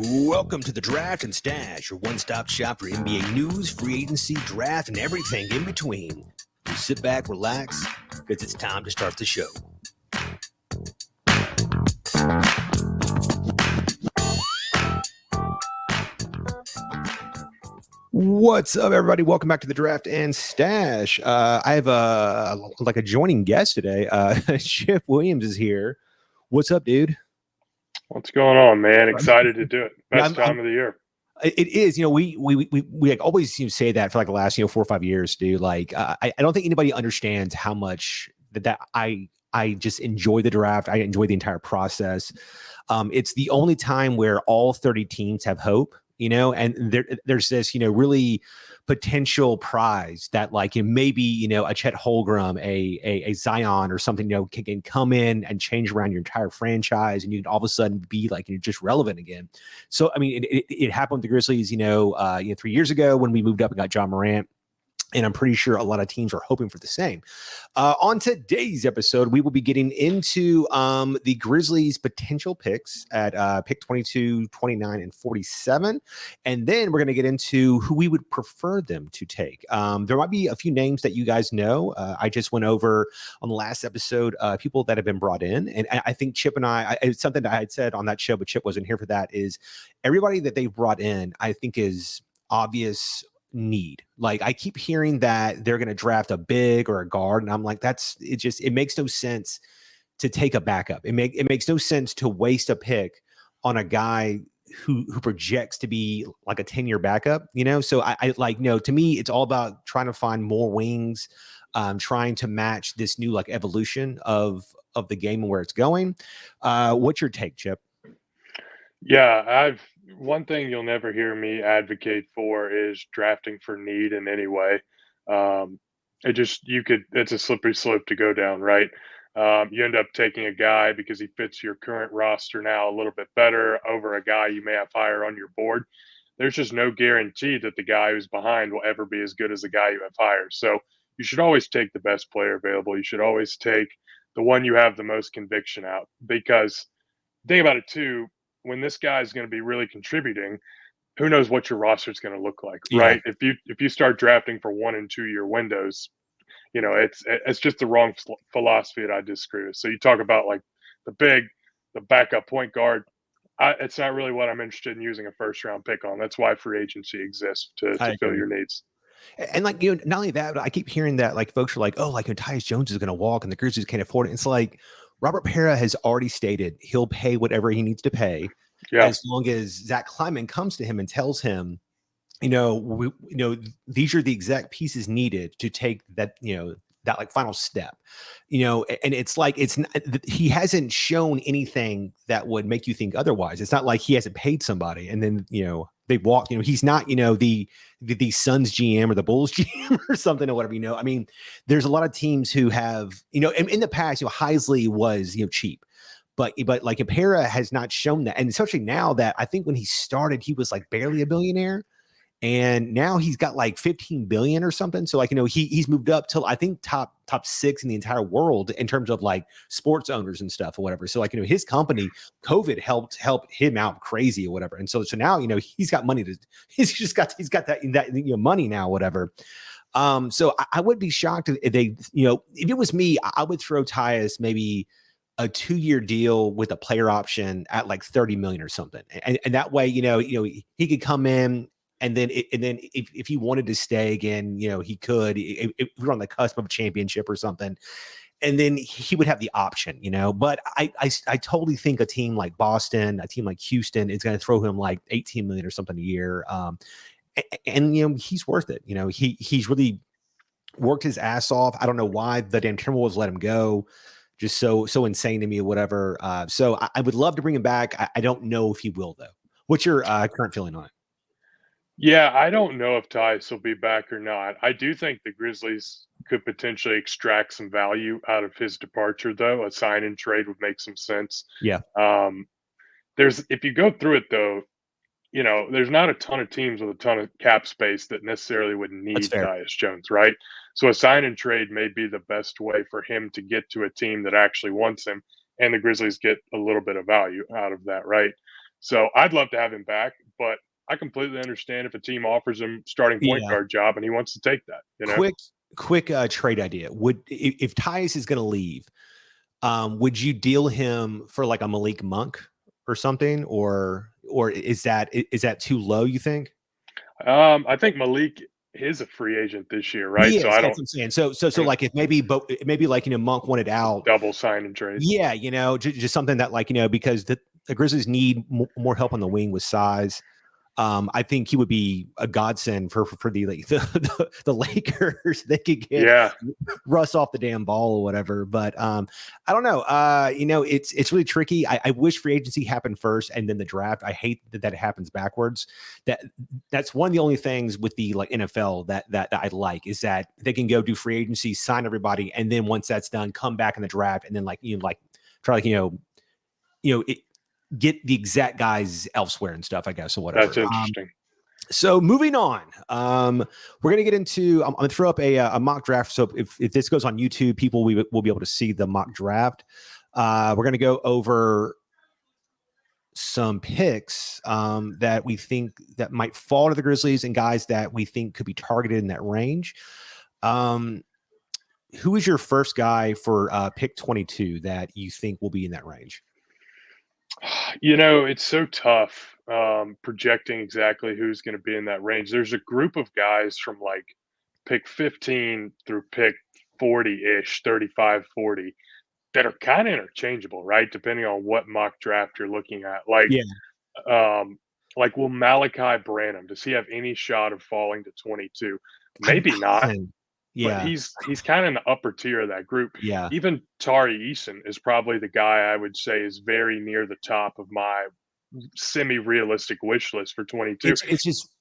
Welcome to the Draft and Stash, your one-stop shop for NBA news, free agency, draft, and everything in between. So sit back, relax, because it's time to start the show. What's up, everybody? Welcome back to the Draft and Stash. I have a joining guest today. Chip Williams is here. What's up, dude? What's going on, man? Excited to do it. Best time of the year. It is, we like always say that for like the last 4 or 5 years, dude. Like I don't think anybody understands how much that I just enjoy the draft. I enjoy the entire process. It's the only time where all 30 teams have hope, and there's this really potential prize that maybe a Chet Holmgren, a Zion or something can come in and change around your entire franchise, and you can all of a sudden be you're just relevant again. So I mean it happened with the Grizzlies 3 years ago when we moved up and got John Morant. And I'm pretty sure a lot of teams are hoping for the same. On today's episode, we will be getting into the Grizzlies' potential picks at pick 22, 29, and 47. And then we're going to get into who we would prefer them to take. There might be a few names that you guys know. I just went over on the last episode people that have been brought in. And I think Chip and it's something that I had said on that show, but Chip wasn't here for that, is everybody that they've brought in, I think is obvious need. Like I keep hearing that they're going to draft a big or a guard, and I'm like, it makes no sense to take a backup. It makes no sense to waste a pick on a guy who projects to be like a 10-year backup, So no, to me, it's all about trying to find more wings, trying to match this new evolution of the game and where it's going. What's your take, Chip? Yeah, one thing you'll never hear me advocate for is drafting for need in any way. It's a slippery slope to go down, right? You end up taking a guy because he fits your current roster now a little bit better over a guy you may have higher on your board. There's just no guarantee that the guy who's behind will ever be as good as the guy you have higher. So you should always take the best player available. You should always take the one you have the most conviction out, because think about it too. When this guy is going to be really contributing, who knows what your roster is going to look like, right? If you start drafting for 1 and 2 year windows, it's just the wrong philosophy that I disagree with. So you talk about the backup point guard. It's not really what I'm interested in using a first round pick on. That's why free agency exists to fill your needs. And not only that, but I keep hearing that folks are like, oh, Tyus Jones is going to walk and the Grizzlies can't afford it. It's like Robert Pera has already stated he'll pay whatever he needs to pay, as long as Zach Kleiman comes to him and tells him, these are the exact pieces needed to take that, that final step, and it's he hasn't shown anything that would make you think otherwise. It's not like he hasn't paid somebody and then, they walk, he's not, the Suns GM or the Bulls GM or something or whatever, I mean, there's a lot of teams who have, in the past, Heisley was, cheap, but Impera has not shown that. And especially now that I think when he started, he was barely a billionaire. And now he's got 15 billion or something. So he's moved up to I think top 6 in the entire world in terms of sports owners and stuff or whatever. So his company, COVID helped him out crazy or whatever. And so now he's got money he's got that money now, whatever. So I would be shocked if they if it was me, I would throw Tyus maybe a 2-year deal with a player option at 30 million or something, and that way he could come in. And then if he wanted to stay again, he could. If we're on the cusp of a championship or something, and then he would have the option, But I totally think a team like Boston, a team like Houston is going to throw him 18 million or something a year, and he's worth it. He's really worked his ass off. I don't know why the damn Timberwolves let him go. Just so insane to me or whatever. So I would love to bring him back. I don't know if he will though. What's your current feeling on it? Yeah, I don't know if Tyus will be back or not. I do think the Grizzlies could potentially extract some value out of his departure, though. A sign and trade would make some sense. Yeah. If you go through it, though, there's not a ton of teams with a ton of cap space that necessarily would need Tyus Jones, right? So a sign and trade may be the best way for him to get to a team that actually wants him, and the Grizzlies get a little bit of value out of that, right? So I'd love to have him back, but I completely understand if a team offers him starting point Yeah. guard job and he wants to take that. Quick trade idea. Would if Tyus is going to leave, would you deal him for like a Malik Monk or something, or is that too low, you think? I think Malik is a free agent this year, right? He So is. I That's don't what I'm saying. So like if maybe like Monk wanted out. double sign and trade. Yeah, just something that like because the Grizzlies need more help on the wing with size. I think he would be a godsend for the Lakers. They could get Russ off the damn ball or whatever. But I don't know. It's really tricky. I wish free agency happened first and then the draft. I hate that it happens backwards. That's one of the only things with the like NFL that I like is that they can go do free agency, sign everybody, and then once that's done, come back in the draft and then try get the exact guys elsewhere and stuff, I guess, or whatever. That's interesting. So moving on, we're gonna get into. I'm gonna throw up a mock draft. So if this goes on YouTube, people will be able to see the mock draft. We're gonna go over some picks that we think that might fall to the Grizzlies and guys that we think could be targeted in that range. Who is your first guy for pick 22 that you think will be in that range? It's so tough projecting exactly who's going to be in that range. There's a group of guys from like pick 15 through pick 40-ish, 35, 40 that are kind of interchangeable, right? Depending on what mock draft you're looking at. Like will Malachi Branham, does he have any shot of falling to 22? Maybe not. Yeah. But he's kind of in the upper tier of that group. Yeah. Even Tari Eason is probably the guy I would say is very near the top of my semi-realistic wish list for 22.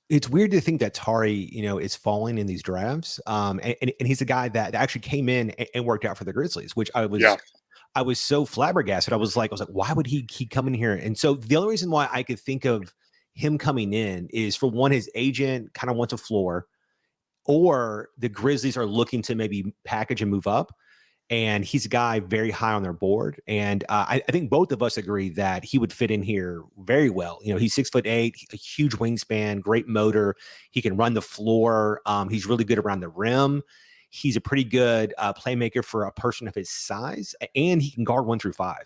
It's weird to think that Tari, is falling in these drafts. And he's a guy that actually came in and worked out for the Grizzlies, which I was so flabbergasted. I was like, why would he come in here? And so the only reason why I could think of him coming in is for one, his agent kind of wants a floor, or the Grizzlies are looking to maybe package and move up. And he's a guy very high on their board. And I think both of us agree that he would fit in here very well. He's 6'8", a huge wingspan, great motor. He can run the floor. He's really good around the rim. He's a pretty good playmaker for a person of his size, and he can guard 1 through 5.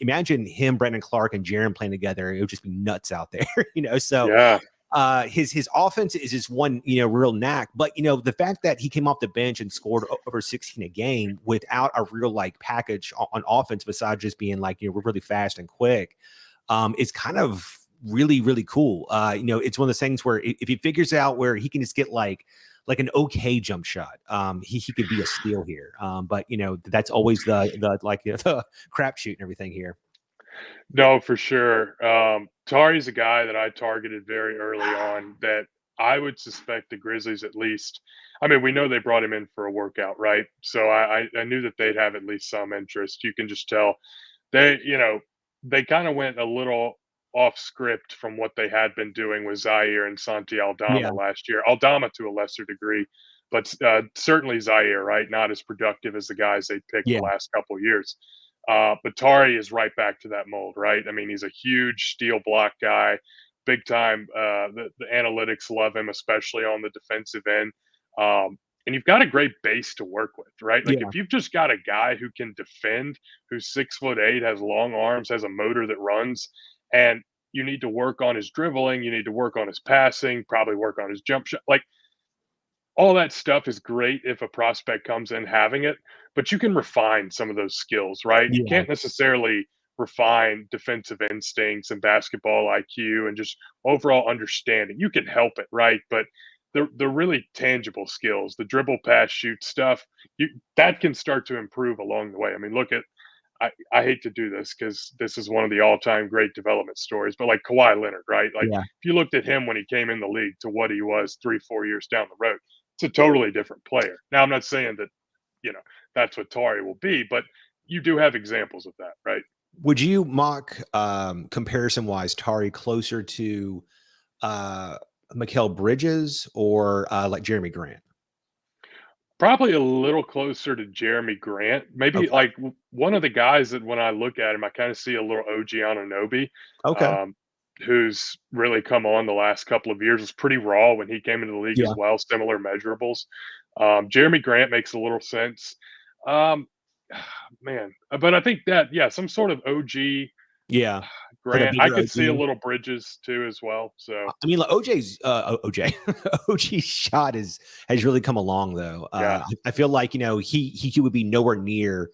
Imagine him, Brandon Clark, and Jaren playing together. It would just be nuts out there, So yeah. His offense is his one, real knack. But, the fact that he came off the bench and scored over 16 a game without a real package on offense, besides just being really fast and quick, is kind of really, really cool. It's one of those things where if he figures out where he can just get like an okay jump shot, he could be a steal here. But that's always the crapshoot and everything here. No, for sure. Tari's a guy that I targeted very early on that I would suspect the Grizzlies at least. I mean, we know they brought him in for a workout, right? So I knew that they'd have at least some interest. You can just tell they kind of went a little off script from what they had been doing with Zaire and Santi Aldama last year. Aldama to a lesser degree, but certainly Zaire, right? Not as productive as the guys they picked the last couple of years. But Tari is right back to that mold, right? I mean, he's a huge steel block guy, big time. The analytics love him, especially on the defensive end. And you've got a great base to work with, right? If you've just got a guy who can defend, who's 6'8", has long arms, has a motor that runs, and you need to work on his dribbling, you need to work on his passing, probably work on his jump shot. All that stuff is great if a prospect comes in having it, but you can refine some of those skills, right? You can't necessarily refine defensive instincts and basketball IQ and just overall understanding. You can help it, right? But the really tangible skills, the dribble, pass, shoot stuff, that can start to improve along the way. I mean, look at I hate to do this because this is one of the all-time great development stories, but Kawhi Leonard, right? If you looked at him when he came in the league to what he was 3-4 years down the road, it's a totally different player. Now, I'm not saying that, that's what Tari will be, but you do have examples of that, right? Would you mock comparison-wise Tari closer to Mikal Bridges or Jeremy Grant? Probably a little closer to Jeremy Grant. Maybe Okay. like one of the guys that when I look at him, I kind of see a little OG Anunoby, Okay. um, who's really come on the last couple of years. Was pretty raw when he came into the league as Yeah. well, similar measurables. Jeremy Grant makes a little sense. Um, man, but I think that, yeah, some sort of OG Yeah. Like a Grant. I bigger could see a OG. little Bridges too as well. So I mean, like OJ's OJ OG's shot has really come along though. yeah, I feel like he would be nowhere near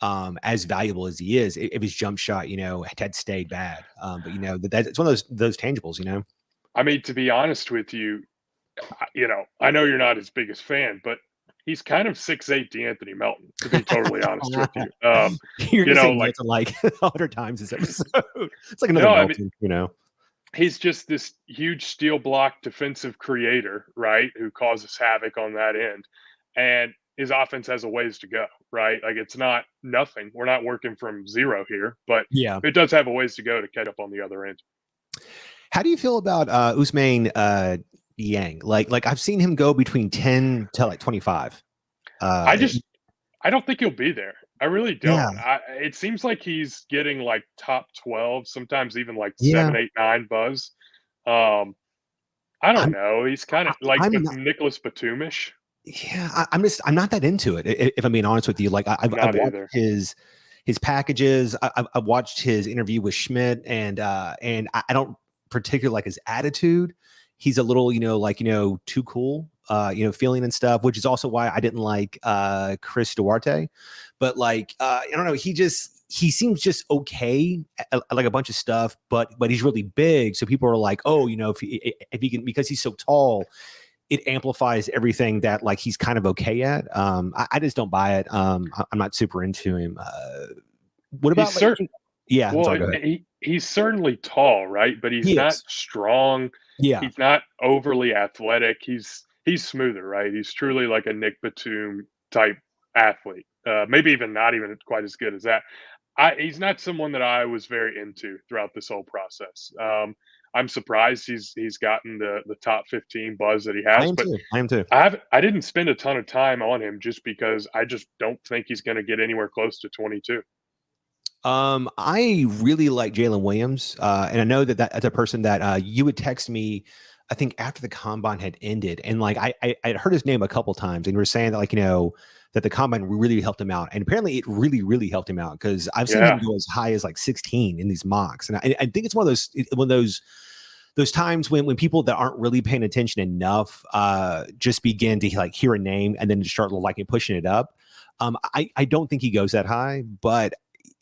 as valuable as he is if his jump shot had stayed bad. But that it's one of those tangibles. I mean, to be honest with you, I know you're not his biggest fan, but he's kind of 6'8" DeAnthony Melton, to be totally honest with you. You're gonna say Like Melton like 100 times this episode. It's like another no, I mean, Melton. he's just this huge steel block defensive creator, right? Who causes havoc on that end, and his offense has a ways to go, right? Like it's not nothing. We're not working from zero here, but Yeah. it does have a ways to go to catch up on the other end. How do you feel about Ousmane Dieng? Like I've seen him go between 10 to like 25. I just I don't think he'll be there. I really Yeah. don't. It seems like he's getting like top 12, sometimes even like Yeah. 7, 8, 9 buzz. Um, I don't I'm know. He's kind of like I'm Nicholas Batumish. Yeah, I'm not that into it. If I'm being honest with you, like I've Not watched either. his packages. I've watched his interview with Schmidt, and I don't particularly like his attitude. He's a little, too cool, feeling and stuff, which is also why I didn't like Chris Duarte. But like, I don't know, he seems just okay at like a bunch of stuff, but he's really big, so people are like, oh, if he can, because he's so tall, it amplifies everything that like he's kind of okay at. I just don't buy it. I'm not super into him. What He's about like? Yeah, I'm well, sorry. Go ahead. he's certainly tall, right? But he's He not is. strong. Yeah. He's not overly athletic. He's smoother, right? He's truly like a Nick Batum type athlete. Maybe even not even quite as good as that. He's not someone that I was very into throughout this whole process. I'm surprised he's gotten the top 15 buzz that he I has, am but too. I am too. I didn't spend a ton of time on him just because I just don't think he's going to get anywhere close to 22. I really like Jalen Williams, and I know that's a person that you would text me. I think after the combine had ended, and like I'd heard his name a couple times, and you were saying that like that the combine really helped him out, and apparently it really helped him out because I've seen him Yeah, go as high as like 16 in these mocks, and I think it's one of those times when people that aren't really paying attention enough just begin to like hear a name and then just start liking pushing it up. I don't think he goes that high, but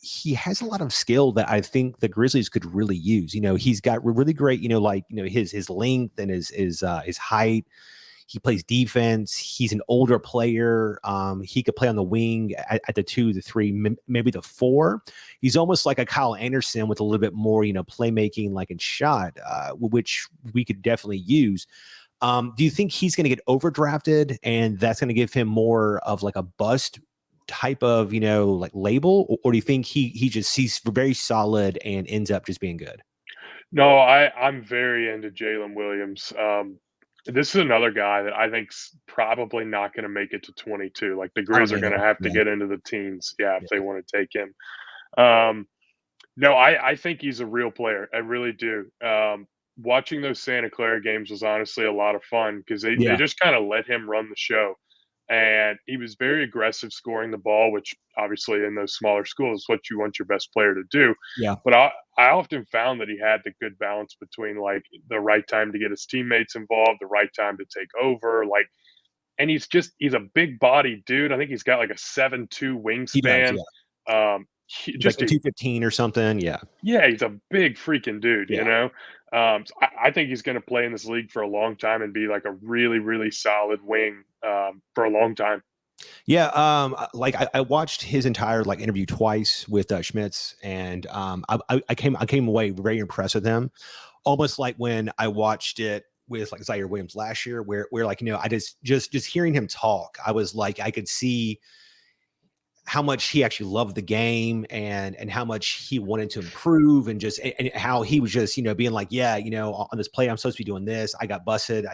he has a lot of skill that I think the Grizzlies could really use. He's got really great, his length and his height. He plays defense. He's an older player. He could play on the wing at the 2, the 3, maybe the 4. He's almost like a Kyle Anderson with a little bit more, playmaking, like in shot, which we could definitely use. Do you think he's going to get overdrafted and that's going to give him more of like a bust type of, like label, or do you think he's very solid and ends up just being good? no, I'm very into Jalen Williams. This is another guy that I think's probably not going to make it to 22. Like the I don't Grizz are going to either. have to Yeah. get into the teens, yeah, if Yeah. they want to take him. Um, no, I think he's a real player. I really do. Watching those Santa Clara games was honestly a lot of fun because they Yeah. just kind of let him run the show. And he was very aggressive scoring the ball, which obviously in those smaller schools is what you want your best player to do. Yeah. But I often found that he had the good balance between like the right time to get his teammates involved, the right time to take over, like, and he's a big body dude. I think he's got like a 7'2" He does. wingspan. Yeah. He's like Just a 215 or something. Yeah. yeah, he's a big freaking dude, Yeah. So I think he's going to play in this league for a long time and be like a really solid wing for a long time. Yeah. Like I watched his entire like interview twice with Schmitz, and I came away very impressed with him. Almost like when I watched it with like Zaire Williams last year, where like I just hearing him talk, I was like I could see how much he actually loved the game and how much he wanted to improve and just and how he was just, you know, being like, yeah, you know, on this play, I'm supposed to be doing this. I got busted.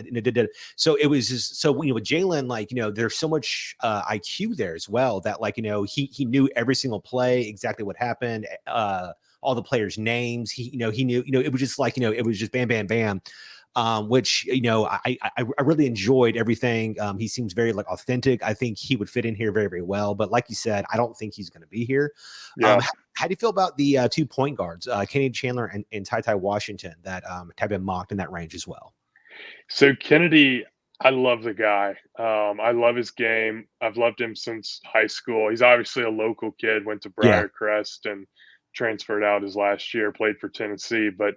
So it was just so, you know, with Jalen, like, you know, there's so much IQ there as well that, like, you know, he knew every single play, exactly what happened, all the players' names. He knew, you know, it was just like, you know, it was just bam, bam, bam. Which, you know, I really enjoyed everything. He seems very like authentic. I think he would fit in here very, very well. But like you said, I don't think he's going to be here. Yeah. How do you feel about the 2 point guards, Kennedy Chandler and TyTy Washington, that have been mocked in that range as well? So Kennedy, I love the guy. I love his game. I've loved him since high school. He's obviously a local kid, went to Yeah, Briarcrest and transferred out his last year, played for Tennessee. But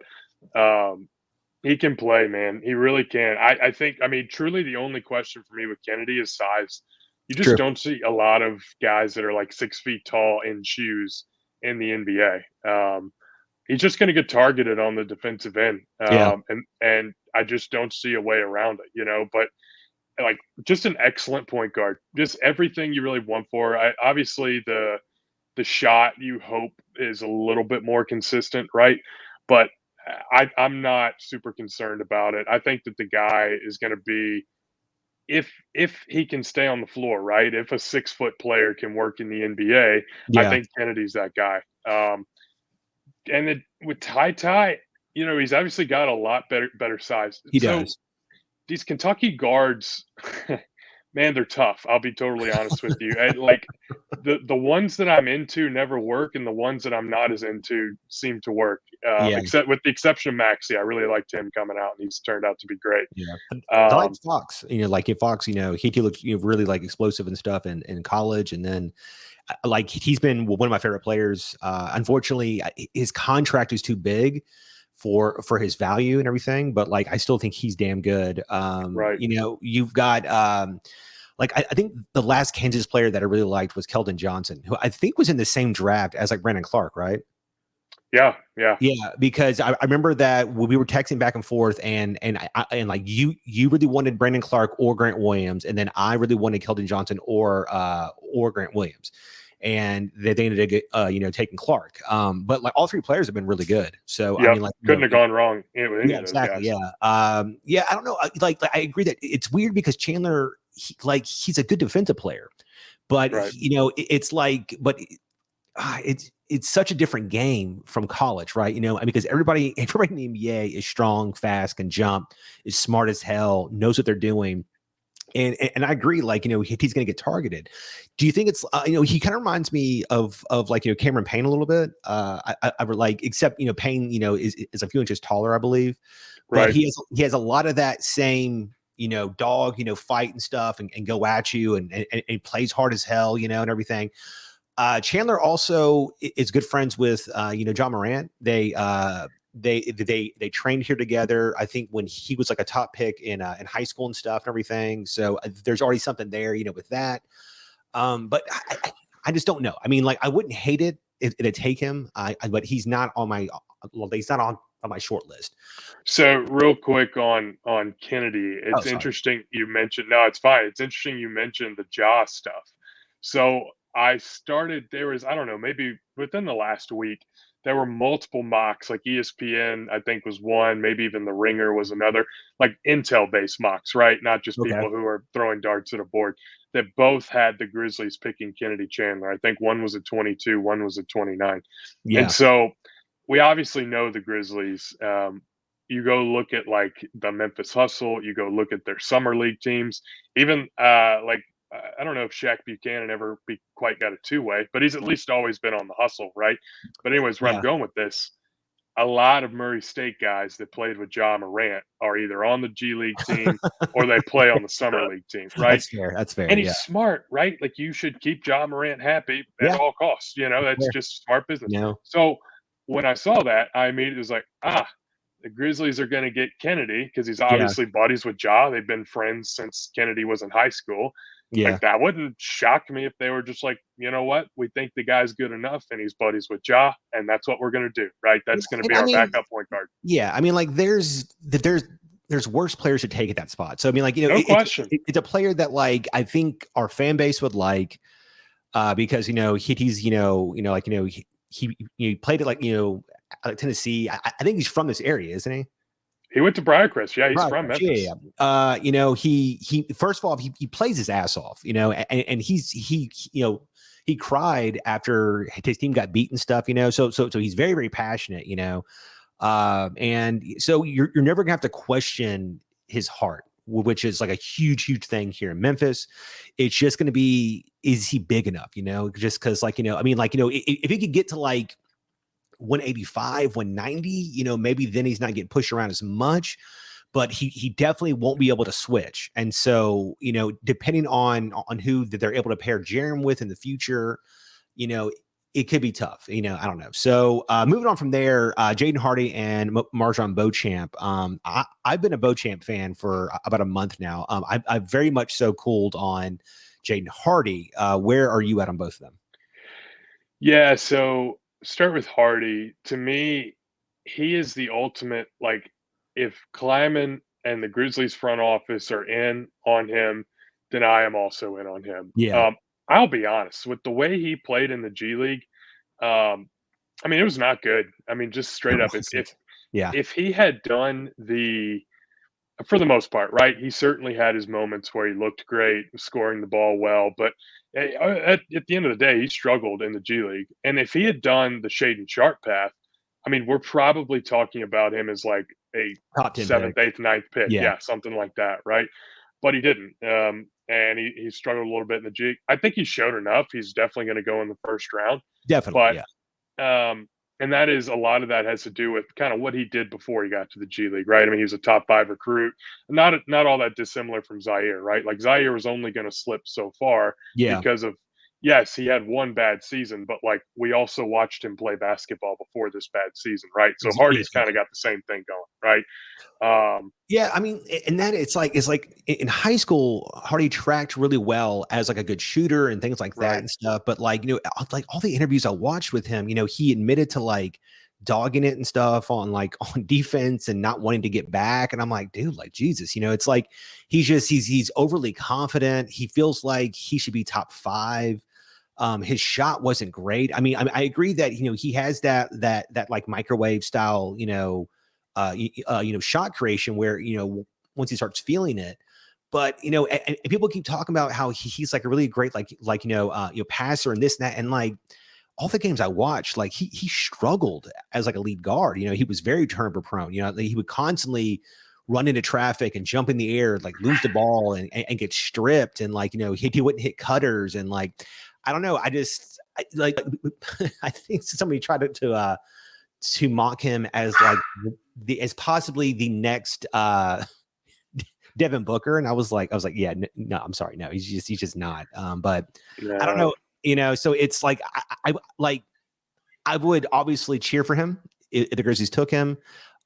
he can play, man. He really can. I think, I mean, truly the only question for me with Kennedy is size. You just true. don't see a lot of guys that are like 6 feet tall in shoes in the NBA. He's just going to get targeted on the defensive end. Yeah, And I just don't see a way around it, you know, but like just an excellent point guard, just everything you really want for. Obviously the shot you hope is a little bit more consistent, right? But I'm not super concerned about it. I think that the guy is going to be, if he can stay on the floor, right? If a 6 foot player can work in the NBA, I yeah, think Kennedy's that guy. And then with TyTy, you know, he's obviously got a lot better size. he So does. these Kentucky guards, man, they're tough. I'll be totally honest with you. And like the ones that I'm into never work, and the ones that I'm not as into seem to work. Yeah, Except with the exception of Maxey, I really liked him coming out, and he's turned out to be great. yeah. I like Um, Fox. You know, like if Fox, you know, he looked, you know, really like explosive and stuff in college, and then like he's been one of my favorite players. Unfortunately, his contract is too big for his value and everything, but like I still think he's damn good. right. You know, you've got like I think the last Kansas player that I really liked was Keldon Johnson, who I think was in the same draft as like Brandon Clark, right? Yeah, yeah, Yeah, because I remember that when we were texting back and forth, and like you really wanted Brandon Clark or Grant Williams, and then I really wanted Keldon Johnson or Grant Williams, and they ended up you know, taking Clark. But like all three players have been really good. So I yep. mean, like, you Couldn't know, have gone wrong with any yeah, of those exactly, guys. yeah, yeah. I don't know, I agree that it's weird because Chandler, he's a good defensive player, but Right. you know, it's like, but it's such a different game from college, right? You know, I mean, because everybody in the NBA is strong, fast, can jump, is smart as hell, knows what they're doing. And I agree, like, you know, he's going to get targeted. Do you think it's, you know, he kind of reminds me of like, you know, Cameron Payne a little bit. I would like, except, you know, Payne, you know, is a few inches taller, I believe, but Right. he has a lot of that same, you know, dog, you know, fight and stuff, and go at you, and he plays hard as hell, you know, and everything. Chandler also is good friends with, you know, John Morant. They trained here together. I think when he was like a top pick in high school and stuff and everything. So there's already something there, you know, with that. But I just don't know. I mean, like I wouldn't hate it if it'd take him. But he's not on my, well, he's not on my short list. So real quick on Kennedy, Oh, it's sorry. interesting you mentioned. No, it's fine. It's interesting you mentioned the jaw stuff. So I started. There was, I don't know, maybe within the last week, there were multiple mocks. Like ESPN, I think, was one. Maybe even the Ringer was another. Like Intel based mocks, right? Not just Okay. people who are throwing darts at a board. That both had the Grizzlies picking Kennedy Chandler. I think one was at 22, one was at 29, and Yeah. so we obviously know the Grizzlies. You go look at like the Memphis Hustle, you go look at their summer league teams, even like I don't know if Shaq Buchanan ever quite got a two-way, but he's at least always been on the hustle, right? But anyways, where I'm Yeah. going with this, a lot of Murray State guys that played with Ja Morant are either on the G League team or they play on the summer league team, right? That's fair. That's fair. And Yeah. he's smart, right? Like you should keep Ja Morant happy at Yeah. all costs. You know, that's Fair. just smart business. You know. So when I saw that, I immediately was like, the Grizzlies are going to get Kennedy because he's Yeah. obviously buddies with Ja. They've been friends since Kennedy was in high school. Yeah. Like that wouldn't shock me if they were just like, you know what, we think the guy's good enough and he's buddies with Ja, and that's what we're going to do, right? Yeah, That's going to and be I our mean, backup point guard. yeah, I mean, like there's worse players to take at that spot. So I mean, like, you know, No question. it's a player that like I think our fan base would like. because he's he played it like Tennessee. I think he's from this area, isn't he? He went to Briarcrest. Yeah, he's Right. from Memphis. Yeah. He first of all, he plays his ass off, and he cried after his team got beat and stuff, so he's very, very passionate, and so you're never gonna have to question his heart, which is like a huge, huge thing here in Memphis. It's just going to be, is he big enough, just because if he could get to like 185, 190, maybe then he's not getting pushed around as much, but he definitely won't be able to switch. And so, depending on who that they're able to pair Jaren with in the future, it could be tough. I don't know. So moving on from there, Jaden Hardy and Marjon Beauchamp. I've been a Beauchamp fan for about a month now. I've very much so cooled on Jaden Hardy. Where are you at on both of them? Yeah, so start with Hardy. To me, he is the ultimate, like, if Kleiman and the Grizzlies front office are in on him, then I am also in on him. Yeah. I'll be honest, with the way he played in the G League, I mean, it was not good. I mean, just straight up, if he had done for the most part, right? He certainly had his moments where he looked great, scoring the ball well, but at the end of the day, he struggled in the G League. And if he had done the Shaden Sharp path, I mean, we're probably talking about him as like a top 10 seventh, pick. eighth, ninth pick. Yeah. Yeah, something like that, right? But he didn't. And he struggled a little bit in the G. I think he showed enough. He's definitely going to go in the first round. Definitely, yeah. And that is, a lot of that has to do with kind of what he did before he got to the G League, right? I mean, he was a top 5 recruit, not all that dissimilar from Zaire, right? Like Zaire was only going to slip so far because of, yes, he had one bad season, but like we also watched him play basketball before this bad season, right? So Hardy's kind of got the same thing going, right? Yeah, I mean, and that it's like in high school, Hardy tracked really well as like a good shooter and things like that and stuff. But like like all the interviews I watched with him, he admitted to like dogging it and stuff on defense and not wanting to get back. And I'm like, dude, like Jesus, it's like he's overly confident. He feels like he should be top 5. His shot wasn't great. I mean, I agree that he has that like microwave style, shot creation where, once he starts feeling it, but, and people keep talking about how he's like a really great, passer and this and that. And like all the games I watched, like he struggled as like a lead guard. He was very turnover prone. He would constantly run into traffic and jump in the air, like lose the ball and get stripped. And like, he wouldn't hit cutters. And like, I don't know. I think somebody tried to mock him as like as possibly the next Devin Booker, and I was like, yeah, no, I'm sorry, no, he's just not. But I don't know, so it's like I would obviously cheer for him if the Grizzlies took him.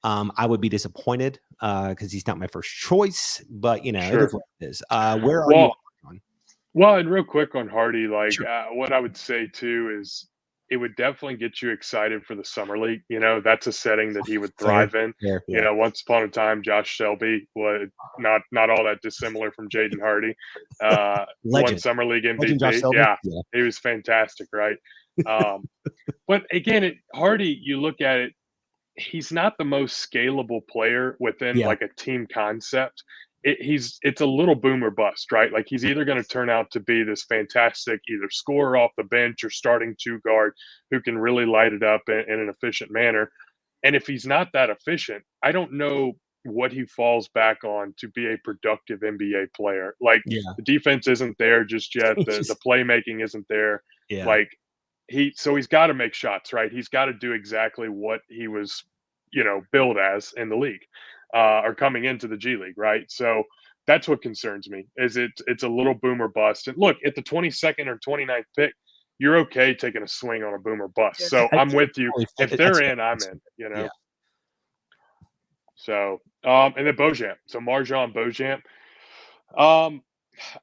I would be disappointed because he's not my first choice, but it is what it is. Where are you on? Well, and real quick on Hardy, like what I would say too is it would definitely get you excited for the summer league. That's a setting that he would thrive in. Yeah. Once upon a time, Josh Shelby was not all that dissimilar from Jaden Hardy. One summer league MVP. Yeah, he was fantastic, right? But again, Hardy, you look at it, he's not the most scalable player within like a team concept. It's a little boom or bust, right? Like he's either going to turn out to be this fantastic either scorer off the bench or starting 2 guard who can really light it up in an efficient manner. And if he's not that efficient, I don't know what he falls back on to be a productive NBA player. Like the defense isn't there just yet. The playmaking isn't there. Yeah. Like he's got to make shots, right? He's got to do exactly what he was, billed as in the league. Or coming into the G League, right? So that's what concerns me. Is it's a little boom or bust. And look, at the 22nd or 29th pick, you're okay taking a swing on a boom or bust. So I'm with you. If they're in, I'm in. Yeah. So and then Beauchamp. So Marjon Beauchamp.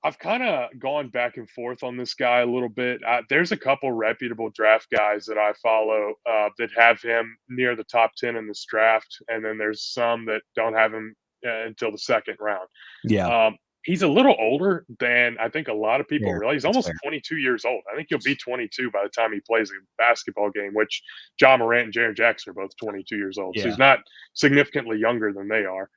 I've kind of gone back and forth on this guy a little bit. There's a couple reputable draft guys that I follow that have him near the top 10 in this draft, and then there's some that don't have him until the second round. Yeah. He's a little older than I think a lot of people Fair. realize. He's That's almost fair. 22 years old. I think he'll be 22 by the time he plays a basketball game, which John Morant and Jaren Jackson are both 22 years old. So Yeah. he's not significantly younger than they are.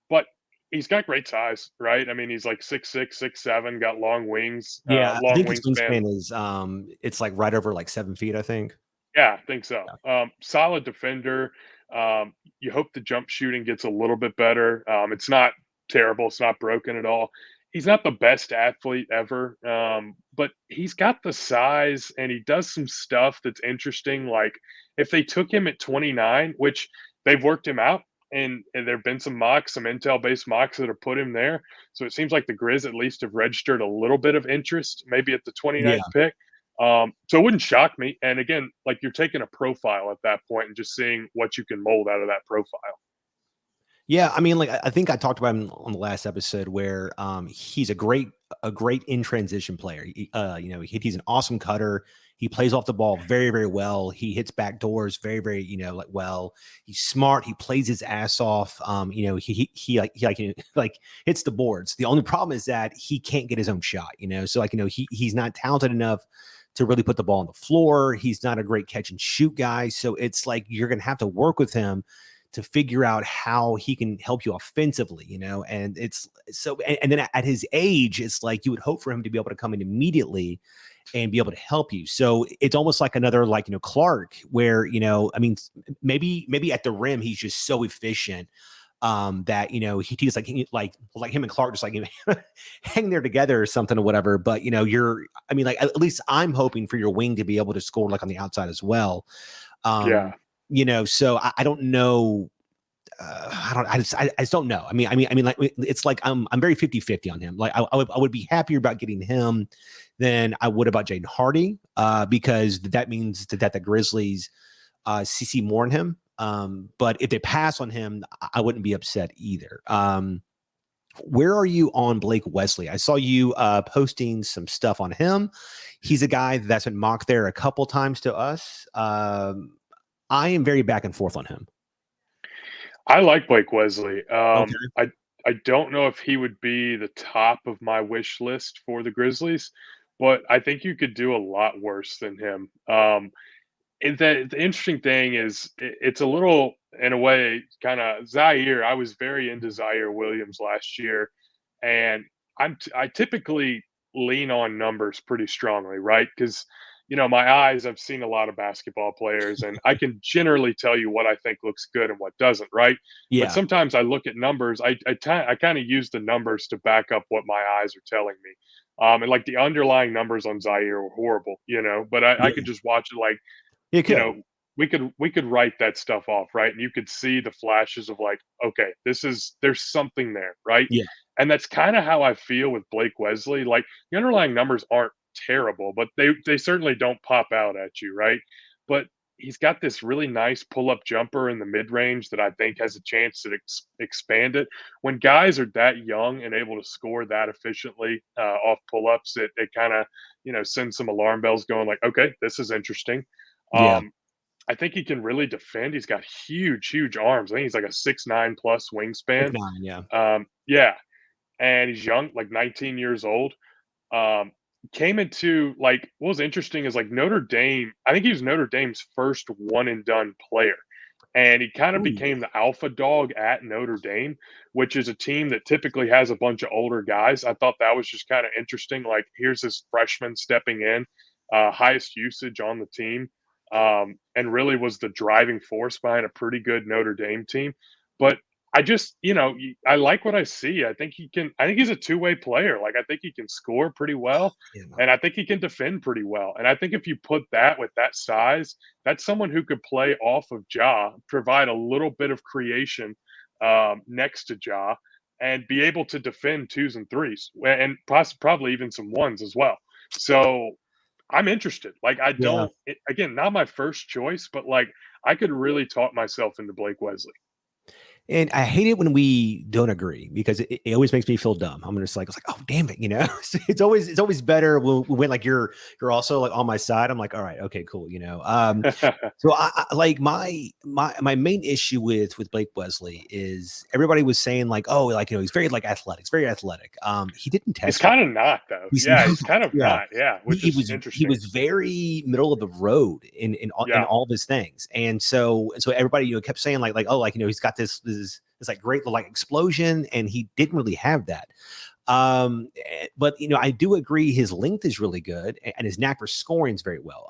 But he's got great size, right? I mean, he's like 6'6", 6'7", got long wings, Yeah. I long think his wingspan. wingspan is it's like right over like 7 feet, I think. Yeah, I think so. Yeah. Solid defender. You hope the jump shooting gets a little bit better. It's not terrible. It's not broken at all. He's not the best athlete ever, but he's got the size and he does some stuff that's interesting. Like if they took him at 29, which they've worked him out, and there have been some mocks, some intel-based mocks that have put him there. So it seems like the Grizz at least have registered a little bit of interest, maybe at the 29th Yeah. pick. So it wouldn't shock me. And again, like you're taking a profile at that point and just seeing what you can mold out of that profile. Yeah, I mean, like I think I talked about him on the last episode where he's a great in transition player. He's an awesome cutter. He plays off the ball very, very well. He hits back doors very, very, like well. He's smart. He plays his ass off. He hits the boards. The only problem is that he can't get his own shot. So he's not talented enough to really put the ball on the floor. He's not a great catch and shoot guy. So it's like you're gonna have to work with him to figure out how he can help you offensively, and it's so, and then at his age, it's like you would hope for him to be able to come in immediately and be able to help you. So it's almost like another, like, Clark, where, I mean, maybe at the rim, he's just so efficient that, he's like him and Clark just like hang there together or something or whatever. But, at least I'm hoping for your wing to be able to score like on the outside as well. Yeah. So I don't know. I just don't know. I mean, like it's like I'm very 50-50 on him. Like I would be happier about getting him than I would about Jaden Hardy, because that means that the Grizzlies see more in him. But if they pass on him, I wouldn't be upset either. Where are you on Blake Wesley? I saw you posting some stuff on him. He's a guy that's been mocked there a couple times to us. I am very back and forth on him. I like Blake Wesley. Okay. I don't know if he would be the top of my wish list for the Grizzlies, but I think you could do a lot worse than him. And the interesting thing is, it's a little, in a way, kind of Zaire. I was very into Zaire Williams last year, and I typically lean on numbers pretty strongly, right? Because my eyes, I've seen a lot of basketball players, and I can generally tell you what I think looks good and what doesn't, right? But Yeah. sometimes I look at numbers. I kind of use the numbers to back up what my eyes are telling me. And like the underlying numbers on Zaire were horrible, but I could Yeah. just watch it like, You you could. know, we could write that stuff off, right? And you could see the flashes of like, okay, there's something there, right? Yeah. And that's kind of how I feel with Blake Wesley. Like the underlying numbers aren't terrible, but they certainly don't pop out at you, right? But he's got this really nice pull-up jumper in the mid-range that I think has a chance to expand it. When guys are that young and able to score that efficiently off pull-ups, it kind of sends some alarm bells going like, okay, this is interesting. Yeah. I think he can really defend. He's got huge, huge arms. I think he's like a 6'9" plus wingspan. 6'9", yeah. Yeah, and he's young, like 19 years old. Um, Came into like what was interesting is like Notre Dame. I think he was Notre Dame's first one and done player, and he kind of Ooh. became the alpha dog at Notre Dame, which is a team that typically has a bunch of older guys. I thought that was just kind of interesting. Like here's this freshman stepping in, highest usage on the team, and really was the driving force behind a pretty good Notre Dame team. But I just, I like what I see. I think he can. I think he's a two-way player. Like I think he can score pretty well, Yeah. and I think he can defend pretty well. And I think if you put that with that size, that's someone who could play off of Ja, provide a little bit of creation next to Ja, and be able to defend twos and threes, and probably even some ones as well. So I'm interested. Like I Yeah. don't. Again, not my first choice, but like I could really talk myself into Blake Wesley. And I hate it when we don't agree because it always makes me feel dumb. I'm just like, it's like, oh damn it, you know. It's always better when like you're also like on my side. I'm like, all right, okay, cool, you know. So I like my main issue with Blake Wesley is everybody was saying like, oh, like, you know, he's very like athletic, it's very athletic. He didn't He's test. kind of not though. He's Yeah, not. he's kind of Yeah. not. Yeah, He, which he is was he interesting. was very middle of the road in Yeah, all of his things, and so everybody, you know, kept saying like oh, like, you know, he's got this like great like explosion, and he didn't really have that. But you know, I do agree his length is really good and his knack for scoring is very well.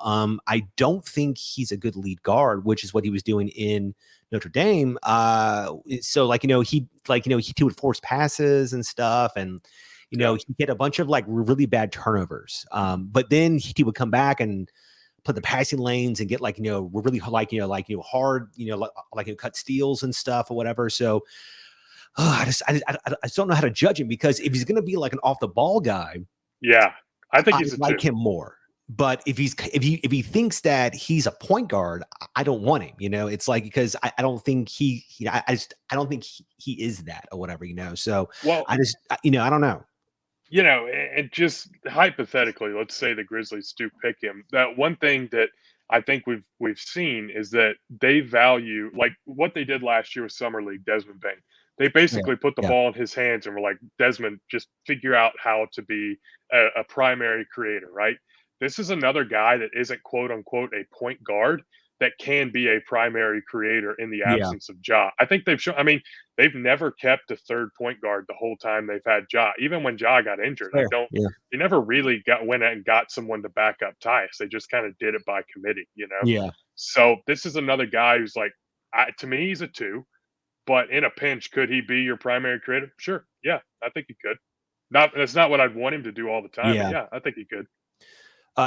I don't think he's a good lead guard, which is what he was doing in Notre Dame. So like, you know, he would force passes and stuff, and you know, he had a bunch of like really bad turnovers. But then he would come back and put the passing lanes and get like, you know, really like, you know, hard, you know, like you know, cut steals and stuff or whatever. So I just don't know how to judge him, because if he's going to be like an off the ball guy, yeah, I think I he's a like 2. him more. But if he thinks that he's a point guard, I don't want him. You know, it's like, because I don't think I don't think he is that or whatever. You know, so Well, you know, I don't know. you know, and just hypothetically, let's say the Grizzlies do pick him. That one thing that I think we've seen is that they value, like what they did last year with Summer League, Desmond Bain. They Yeah, basically put the yeah, ball in his hands and were like, Desmond, just figure out how to be a primary creator, right? This is another guy that isn't quote unquote a point guard that can be a primary creator in the yeah. absence of Ja. I think they've shown. I mean, they've never kept a third point guard the whole time they've had Ja. Even when Ja got injured, I Fair. don't. Yeah, They never really went out and got someone to back up Tyus. They just kind of did it by committee, you know. yeah. So this is another guy who's like, to me, he's a 2. But in a pinch, could he be your primary creator? Sure. Yeah, I think he could. Not that's not what I'd want him to do all the time, but Yeah. yeah, I think he could.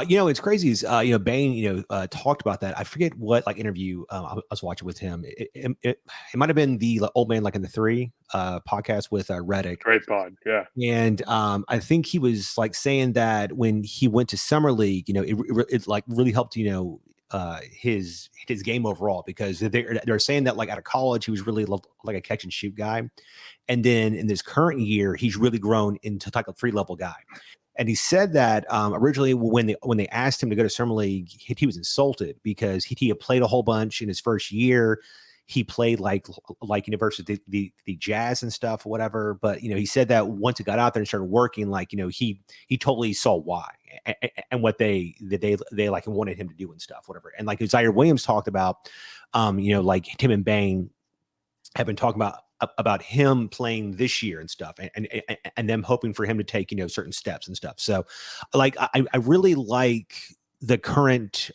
You know, it's crazy is, you know, Bain, you know, talked about that. I forget what like interview I was watching with him. It might have been the Old Man Like in the Three podcast with Reddick. Great pod. Yeah. And I think he was like saying that when he went to summer league, you know, it like really helped, you know, his game overall, because they're saying that like out of college he was really like a catch and shoot guy, and then in this current year he's really grown into like a 3-level guy. And he said that originally when they asked him to go to summer league, he was insulted because he had played a whole bunch in his first year. He played like university, the jazz and stuff or whatever. But you know, he said that once he got out there and started working, like, you know, he totally saw why and what they like wanted him to do and stuff, whatever. And like Zaire Williams talked about, you know, like Tim and Bain have been talking about him playing this year and stuff, and them hoping for him to take, you know, certain steps and stuff. So like I really like the current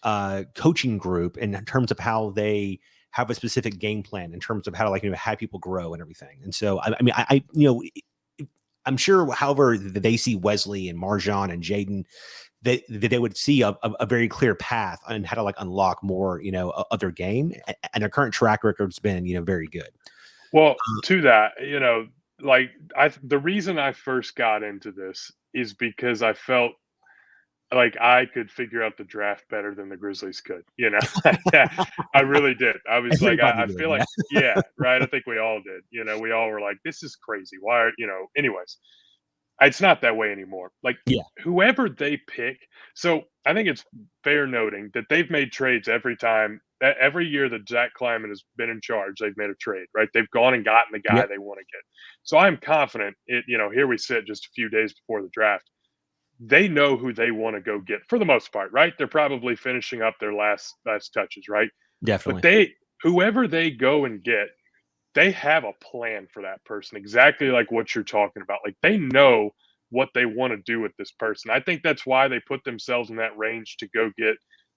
coaching group in terms of how they have a specific game plan in terms of how to, like, you know, have people grow and everything. And so I mean I you know, I'm sure however they see Wesley and Marjon and Jaden, they would see a very clear path on how to like unlock more, you know, of their game, and their current track record's been, you know, very good. Well, to that, you know, like the reason I first got into this is because I felt like I could figure out the draft better than the Grizzlies could, you know? Yeah, I really did. I was like, Everybody I did, feel yeah. like, yeah, right. I think we all did. You know, we all were like, this is crazy. Why are, you know, anyways, it's not that way anymore. Like Yeah. whoever they pick. So I think it's fair noting that they've made trades every time, every year that Zach Kleiman has been in charge, they've made a trade, right? They've gone and gotten the guy Yep. they want to get. So I'm confident it, you know, here we sit just a few days before the draft. They know who they want to go get for the most part, right? They're probably finishing up their last touches, right? But Definitely. they whoever they go and get, they have a plan for that person, exactly like what you're talking about. Like they know what they want to do with this person. I think that's why they put themselves in that range to go get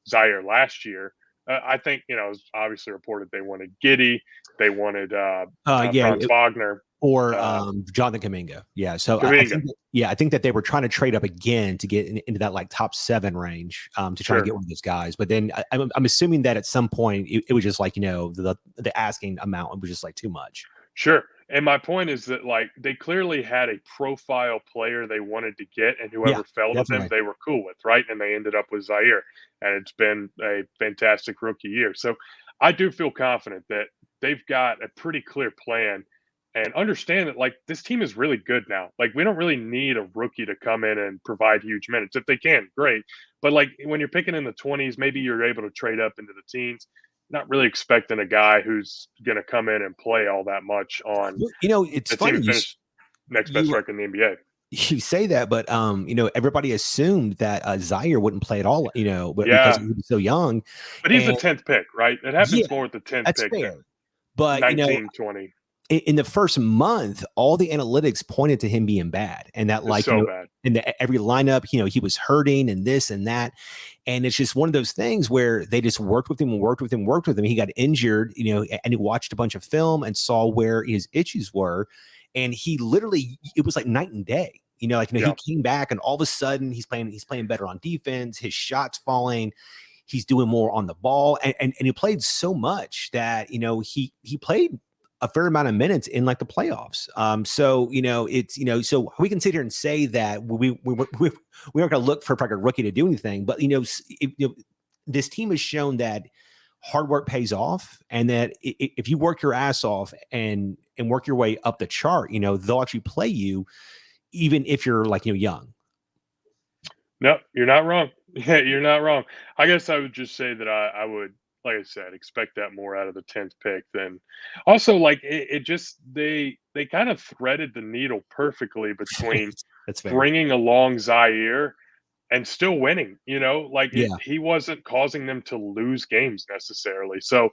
Zaire last year. I think, you know, it was obviously reported they wanted Giddy, they wanted Yeah, Franz Wagner, or uh, Jonathan Kaminga. Yeah. So I Kaminga. think I think that they were trying to trade up again to get into that like top 7 range, to try to Sure, get one of those guys. But then I'm assuming that at some point it was just like, you know, the asking amount was just like too much. sure. And my point is that like they clearly had a profile player they wanted to get, and Yeah, whoever fell to them, definitely. they were cool with, right? And they ended up with Zaire, and it's been a fantastic rookie year. So I do feel confident that they've got a pretty clear plan and understand that like this team is really good now. Like we don't really need a rookie to come in and provide huge minutes. If they can, great. But like when you're picking in the 20s, maybe you're able to trade up into the teens. Not really expecting a guy who's going to come in and play all that much on It's a team funny. to finish next best You record in the NBA. you say that, but everybody assumed that Zaire wouldn't play at all, but because Yeah, he was so young. but he's the And 10th pick, right? It yeah, happens more with the 10th that's pick fair. than But 19, 20. in the first month, all the analytics pointed to him being bad, and that It's so bad. in every lineup, he was hurting and this and that, and it's just one of those things where they just worked with him and worked with him, worked with him. He got injured, and he watched a bunch of film and saw where his issues were, and he literally, it was like night and day. He came back, and all of a sudden he's playing better on defense. His shots falling. He's doing more on the ball, and he played so much that he played a fair amount of minutes in like the playoffs. So it's so we can sit here and say that we aren't going to look for like a rookie to do anything, but this team has shown that hard work pays off, and that if you work your ass off and work your way up the chart, they'll actually play you, even if you're like young. No, you're not wrong. Yeah, you're not wrong. I guess I would just say that I would, like I said, expect that more out of the 10th pick than also like it just they kind of threaded the needle perfectly between That's fair. bringing along Zaire and still winning, like he wasn't causing them to lose games necessarily. So,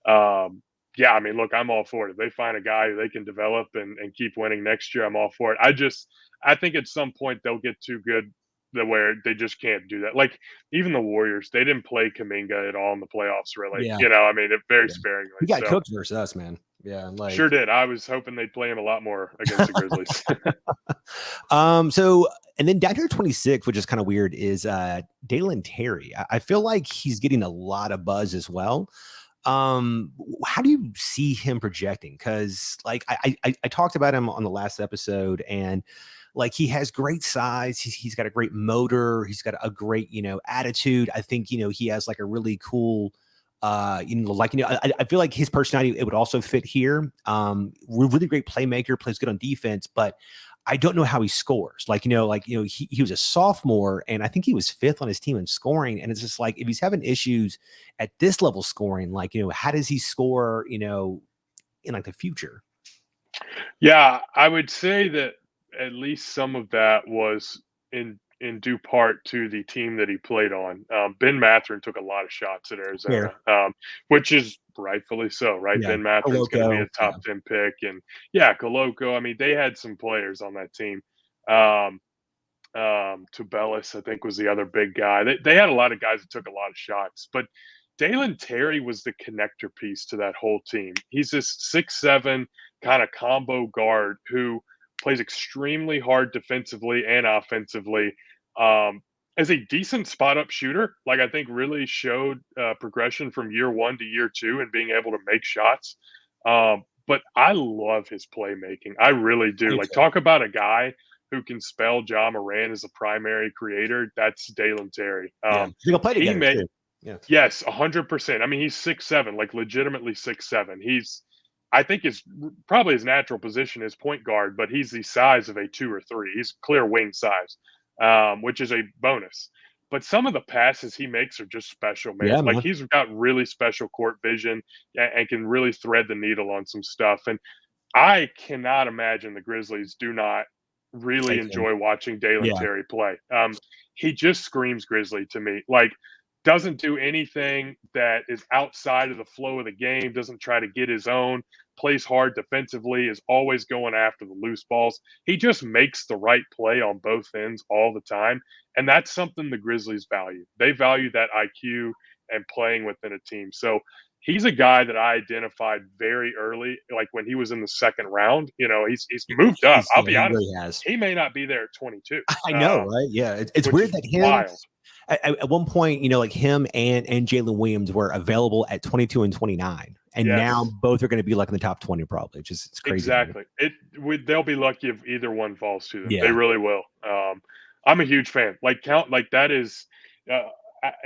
yeah, I mean, look, I'm all for it. If they find a guy who they can develop and keep winning next year, I'm all for it. I think at some point they'll get too good where they just can't do that. Like even the Warriors, they didn't play Kuminga at all in the playoffs, really. Yeah. I mean, very sparingly. He got cooked versus us, man. Yeah, sure did. I was hoping they'd play him a lot more against the Grizzlies. So, and then down here 26, which is kind of weird, is Dalen Terry. I feel like he's getting a lot of buzz as well. How do you see him projecting? Because like I talked about him on the last episode, and like he has great size. He's got a great motor. He's got a great attitude. I think he has like a really cool I feel like his personality, it would also fit here. Really great playmaker, plays good on defense, but I don't know how he scores. He was a sophomore, and I think he was 5th on his team in scoring. And it's just like, if he's having issues at this level scoring, how does he score, in like the future? Yeah, I would say that at least some of that was in due part to the team that he played on. Ben Mathurin took a lot of shots at Arizona, which is rightfully so, right? Yeah. Ben Mathurin's going to be a top 10 pick. And Koloko, I mean, they had some players on that team. Tubelis, I think, was the other big guy. They had a lot of guys that took a lot of shots, but Dalen Terry was the connector piece to that whole team. He's this 6'7" kind of combo guard who plays extremely hard defensively and offensively. As a decent spot up shooter, like I think really showed progression from year 1 to year 2 and being able to make shots. But I love his playmaking. I really do. Like talk about a guy who can spell Ja Morant as a primary creator. That's Dalen Terry. They'll play together too. Yeah. Yes, 100%. I mean, he's 6'7", like legitimately 6'7". I think is probably his natural position is point guard, but he's the size of a 2 or 3. He's clear wing size, which is a bonus. But some of the passes he makes are just special, man. Yeah, like he's got really special court vision and can really thread the needle on some stuff. And I cannot imagine the Grizzlies do not really enjoy watching Dalen Terry play. He just screams Grizzly to me. Like, doesn't do anything that is outside of the flow of the game, doesn't try to get his own, plays hard defensively, is always going after the loose balls. He just makes the right play on both ends all the time. And that's something the Grizzlies value. They value that IQ and playing within a team. So he's a guy that I identified very early, like when he was in the 2nd round. He's moved up. I'll be honest. Really he may not be there at 22. I know, right? Yeah. It's weird that him at one point, like him and Jalen Williams were available at 22 and 29. And now both are going to be like in the top 20 probably. It's crazy. Exactly. They'll be lucky if either one falls to them. Yeah. They really will. I'm a huge fan. That is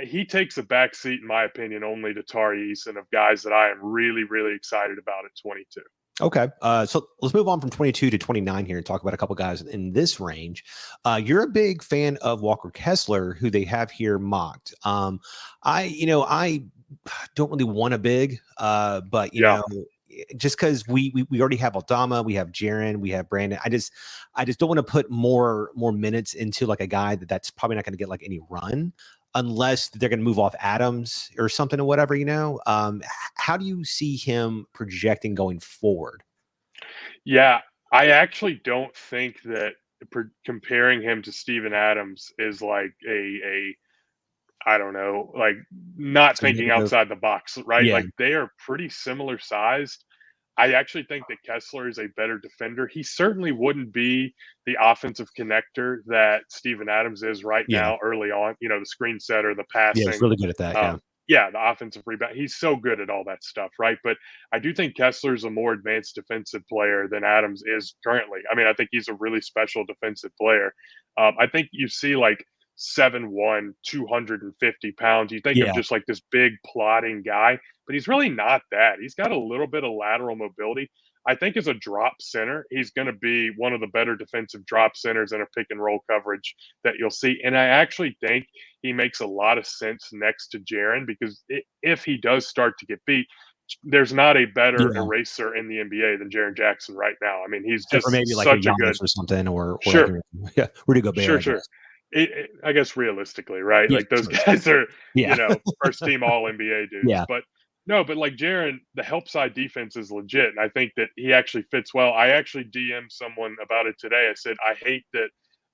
he takes a back seat, in my opinion, only to Tari Eason of guys that I am really, really excited about at 22. Okay. So let's move on from 22 to 29 here and talk about a couple guys in this range. You're a big fan of Walker Kessler, who they have here mocked. I don't really want a big, but just because we already have Aldama, we have Jaren, we have Brandon. I just don't want to put more minutes into like a guy that's probably not going to get like any run unless they're going to move off Adams or something or whatever, how do you see him projecting going forward? Yeah, I actually don't think that comparing him to Steven Adams is like I don't know, like not thinking outside the box, right? Yeah. Like they are pretty similar sized. I actually think that Kessler is a better defender. He certainly wouldn't be the offensive connector that Steven Adams is right now early on, the screen setter, the passing. Yeah, he's really good at that, yeah, the offensive rebound. He's so good at all that stuff, right? But I do think Kessler's a more advanced defensive player than Adams is currently. I mean, I think he's a really special defensive player. I think you see like 7'1", 250 pounds. You think of just like this big plotting guy, but he's really not that. He's got a little bit of lateral mobility. I think as a drop center, he's going to be one of the better defensive drop centers in a pick and roll coverage that you'll see. And I actually think he makes a lot of sense next to Jaren because if he does start to get beat, there's not a better eraser in the NBA than Jaren Jackson right now. I mean, he's just maybe like such a a good or something, or sure, like, Rudy Gobert. Sure. I guess realistically, right? Like those guys are, first team All NBA dudes. Yeah. But no, but like Jaren, the help side defense is legit, and I think that he actually fits well. I actually DM'd someone about it today. I said I hate that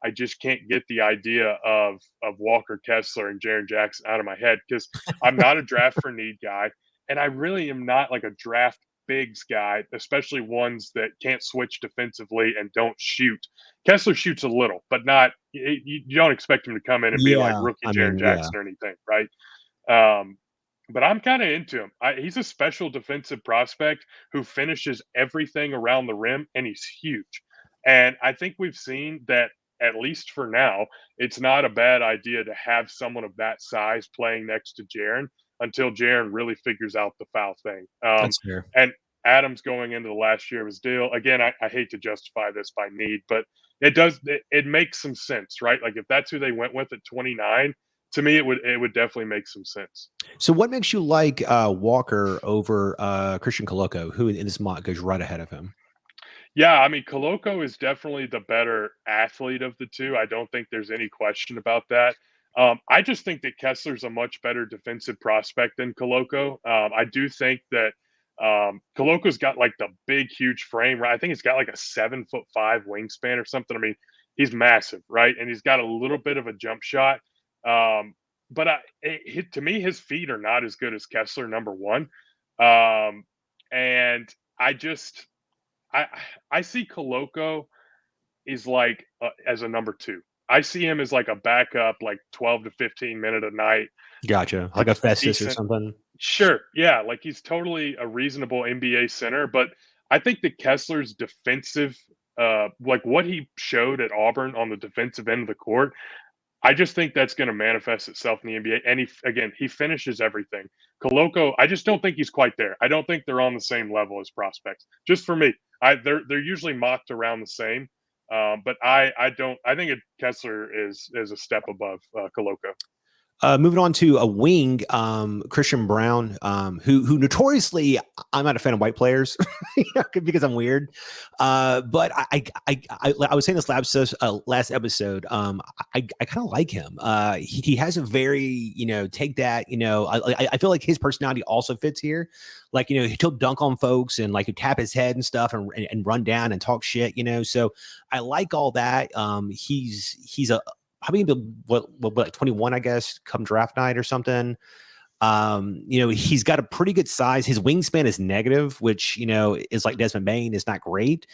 I just can't get the idea of Walker Kessler and Jaren Jackson out of my head because I'm not a draft for need guy, and I really am not like a draft bigs guy, especially ones that can't switch defensively and don't shoot. Kessler shoots a little, but not. You don't expect him to come in and be like rookie Jaren Jackson or anything, right? But I'm kind of into him. He's a special defensive prospect who finishes everything around the rim, and he's huge. And I think we've seen that, at least for now, it's not a bad idea to have someone of that size playing next to Jaren until Jaren really figures out the foul thing. That's fair. And Adams going into the last year of his deal, again, I hate to justify this by need, but it makes some sense, right? Like if that's who they went with at 29, to me, it would definitely make some sense. So what makes you like Walker over Christian Koloko, who in this mock goes right ahead of him? Yeah, I mean, Koloko is definitely the better athlete of the two. I don't think there's any question about that. I just think that Kessler's a much better defensive prospect than Koloko. I do think that Koloko's got like the big, huge frame, right? I think he's got like a 7'5" wingspan or something. I mean, he's massive, right? And he's got a little bit of a jump shot. But to me, his feet are not as good as Kessler, number one. And I see Koloko is like as a number two. I see him as like a backup, like 12 to 15 minute a night. Gotcha. Like a Festus or something. Sure. Yeah. Like he's totally a reasonable NBA center. But I think that Kessler's defensive, like what he showed at Auburn on the defensive end of the court, I just think that's going to manifest itself in the NBA. And he finishes everything. Koloko, I just don't think he's quite there. I don't think they're on the same level as prospects. Just for me, they're usually mocked around the same. But I think Kessler is a step above Koloko. Moving on to a wing, Christian Braun, who notoriously I'm not a fan of white players because I'm weird. But I was saying this last episode. I kind of like him. He has a very take that. I feel like his personality also fits here. Like he'll dunk on folks and like he'll tap his head and stuff and run down and talk shit. So I like all that. He's a probably like 21, I guess, come draft night or something. He's got a pretty good size. His wingspan is negative, which, is like Desmond Bane is not great.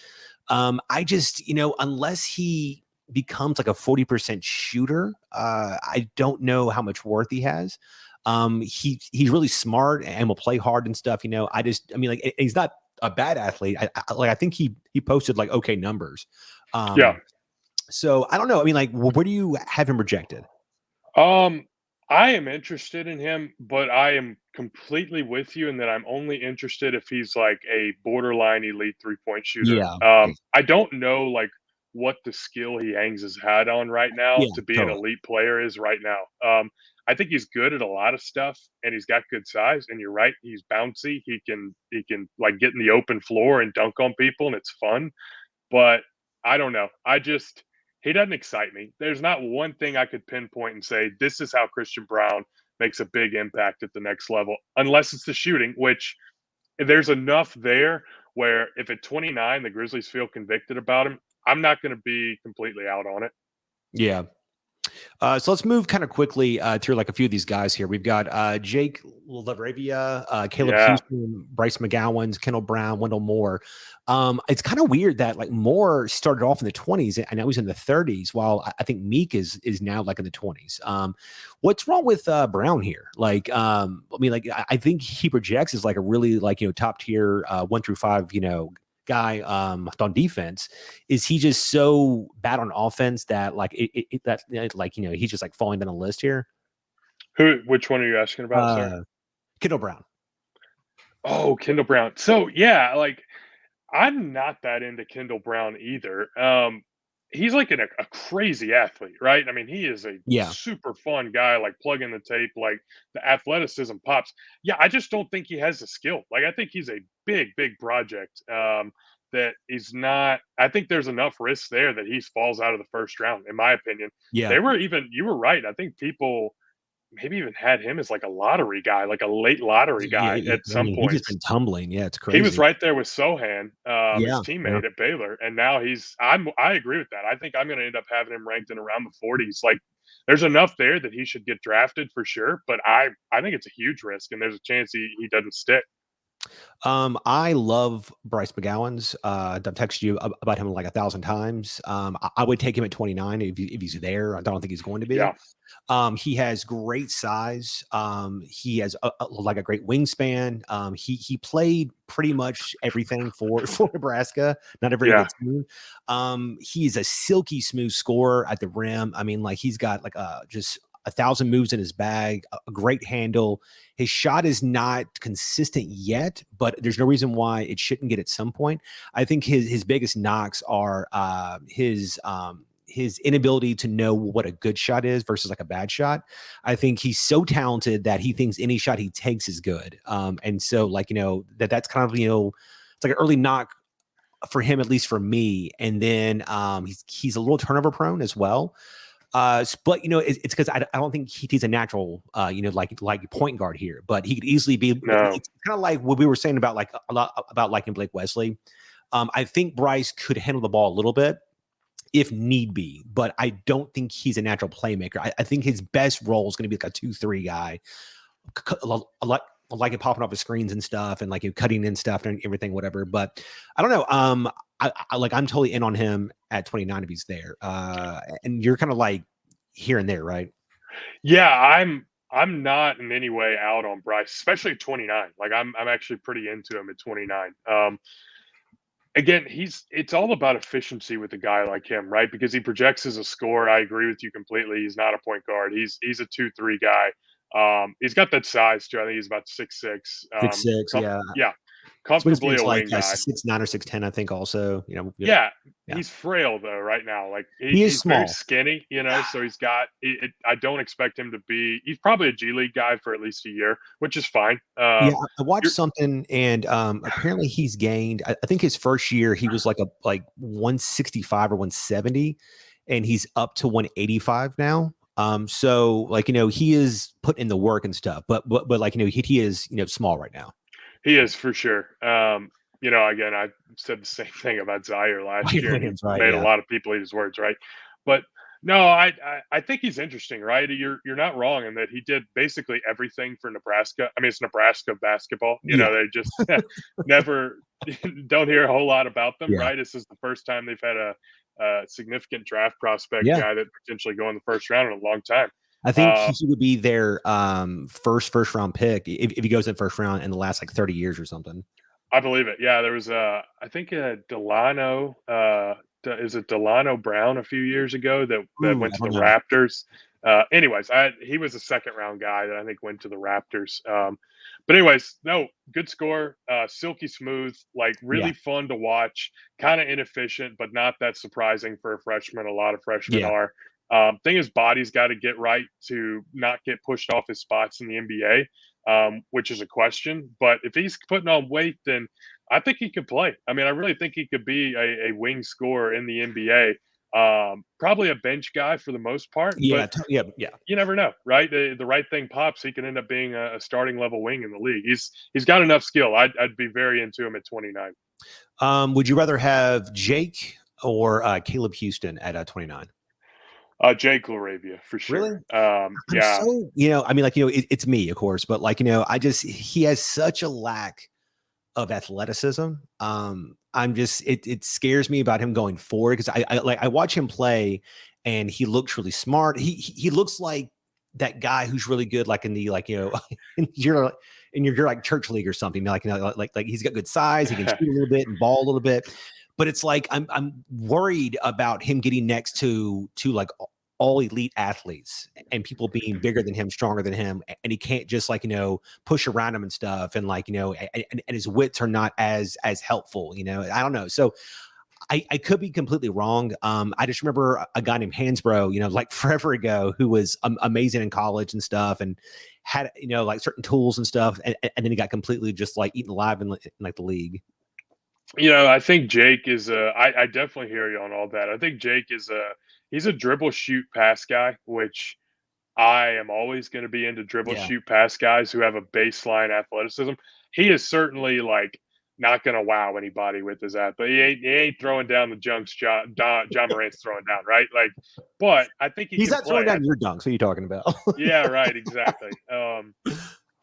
I just, unless he becomes like a 40% shooter, I don't know how much worth he has. He's really smart and will play hard and stuff. He's not a bad athlete. I think he posted like okay numbers. So I don't know. I mean, like, where do you have him projected? I am interested in him, but I am completely with you in that I'm only interested if he's like a borderline elite 3-point shooter. Yeah. I don't know like what the skill he hangs his hat on right now Yeah, to be an totally. elite player is right now. I think he's good at a lot of stuff and he's got good size. And you're right, he's bouncy. He can like get in the open floor and dunk on people and it's fun. But I don't know. He doesn't excite me. There's not one thing I could pinpoint and say this is how Christian Brown makes a big impact at the next level, unless it's the shooting, which there's enough there where if at 29 the Grizzlies feel convicted about him, I'm not going to be completely out on it. Yeah. So let's move kind of quickly through like a few of these guys here. We've got Jake Laravia, Caleb Yeah. Houstan, Bryce Mcgowens, Kendall Brown, Wendell Moore. It's kind of weird that like Moore started off in the 20s and now he's in the 30s, while I think Meek is now like in the 20s. What's wrong with Brown here? Like, I mean, like I think he projects as like a really like top tier 1 through 5 guy on defense. Is he just so bad on offense that like he's just like falling down the list here? Which one are you asking about, sir? Kendall Brown. Oh, Kendall Brown. So yeah, like I'm not that into Kendall Brown either. He's like a crazy athlete, right? I mean, he is a Yeah. super fun guy, like plug in the tape, like the athleticism pops. Yeah, I just don't think he has the skill. Like, I think he's a big, big project. That he's not. I think there's enough risk there that he falls out of the first round, in my opinion. Yeah. You were right. I think people maybe even had him as like a lottery guy, like a late lottery guy Yeah, at I some mean, he's just been points. tumbling. Yeah, it's He was crazy. right there with Sohan, his Yeah, yeah. teammate at Baylor, and now I agree with that. I think I'm gonna end up having him ranked in around the 40s. Like, there's enough there that he should get drafted for sure, but I think it's a huge risk, and there's a chance he doesn't stick. I love Bryce McGowens. I've texted you about him like 1,000 times. I would take him at 29 if he's there. I don't think he's going to be. Yeah, He has great size. He has like a great wingspan. He played pretty much everything for for Nebraska. Not a very yeah. good team. He's a silky smooth scorer at the rim. I mean, like he's got like just 1,000 moves in his bag, a great handle. His shot is not consistent yet, but there's no reason why it shouldn't get at some point. I think his biggest knocks are his inability to know what a good shot is versus like a bad shot. I think he's so talented that he thinks any shot he takes is good. And so like, that's kind of, it's like an early knock for him, at least for me. And then he's a little turnover prone as well. But it's because I don't think he's a natural, like point guard here. But he could easily be. No, It's kind of like what we were saying about like a lot about like in Blake Wesley. I think Bryce could handle the ball a little bit if need be, but I don't think he's a natural playmaker. I think his best role is going to be like a 2-3 guy, like it popping off the screens and stuff, and like cutting in stuff and everything, whatever. But I don't know. I'm totally in on him at 29 if he's there. And you're kind of like here and there, right? yeah, I'm not in any way out on Bryce, especially at 29. Like, I'm actually pretty into him at 29. Again, it's all about efficiency with a guy like him, right? Because he projects as a scorer. I agree with you completely. He's not a point guard. He's a 2-3 guy. He's got that size too. I think he's about 6'6". 6'6", yeah. Yeah, So comfortably it's a like wing guy. 6'9" or 6'10", I think. Also, Yeah, yeah, he's frail though right now. Like he is he's very small. skinny, so he's got. I don't expect him to be. He's probably a G League guy for at least a year, which is fine. Yeah, I watched You're, something, and apparently he's gained. I think his first year he was like 165 or 170, and he's up to 185 now. So like he is putting in the work and stuff, but like he is small right now. He is for sure. Again, I said the same thing about Zaire last year, and he Williams, right? made a Yeah, lot of people eat his words, right? But no, I think he's interesting, right? You're not wrong in that he did basically everything for Nebraska. I mean, it's Nebraska basketball. yeah, They just never don't hear a whole lot about them, yeah, right? This is the first time they've had a significant draft prospect yeah. guy that potentially go in the first round in a long time. I think Uh, he would be their first round pick if he goes in first round in the last like 30 years or something. I believe it. Yeah, there was I think Delano is it Delano Brown a few years ago that Ooh, went I to don't the know. Raptors. Anyways, he was a second round guy that I think went to the Raptors. But anyways, no, good score, silky smooth, like Yeah. really fun to watch. Kind of inefficient, but not that surprising for a freshman. A lot of freshmen Yeah. are. Thing is, body's got to get right to not get pushed off his spots in the NBA, which is a question. But if he's putting on weight, then I think he could play. I mean, I really think he could be a wing scorer in the NBA. Probably a bench guy for the most part, Yeah. but Yeah. Yeah. you never know, right? The right thing pops, he can end up being a starting level wing in the league. He's got enough skill. I'd be very into him at 29. Would you rather have Jake or Caleb Houstan at 29? Jake Laravia for Really? sure. I'm Yeah, so, I mean, it's me, of course, but he has such a lack of athleticism. I'm just, it scares me about him going forward because I watch him play and he looks really smart. He looks like that guy who's really good, like in the, in your like church league or something, like he's got good size. He can shoot a little bit and ball a little bit, but it's like, I'm worried about him getting next to like all elite athletes and people being bigger than him, stronger than him. And he can't just push around him and stuff. And and his wits are not as helpful, I don't know. So I could be completely wrong. I just remember a guy named Hansbrough, like forever ago, who was amazing in college and stuff and had, like certain tools and stuff. And then he got completely just like eaten alive in like the league. I think Jake is I definitely hear you on all that. I think Jake is he's a dribble shoot pass guy, which I am always going to be into dribble Yeah. shoot pass guys who have a baseline athleticism. He is certainly like not going to wow anybody with his ath, but he ain't throwing down the junks John Morant's throwing down, right? Like, but I think he He's can not throwing play. down your dunks. What are you talking about? Yeah, right, exactly.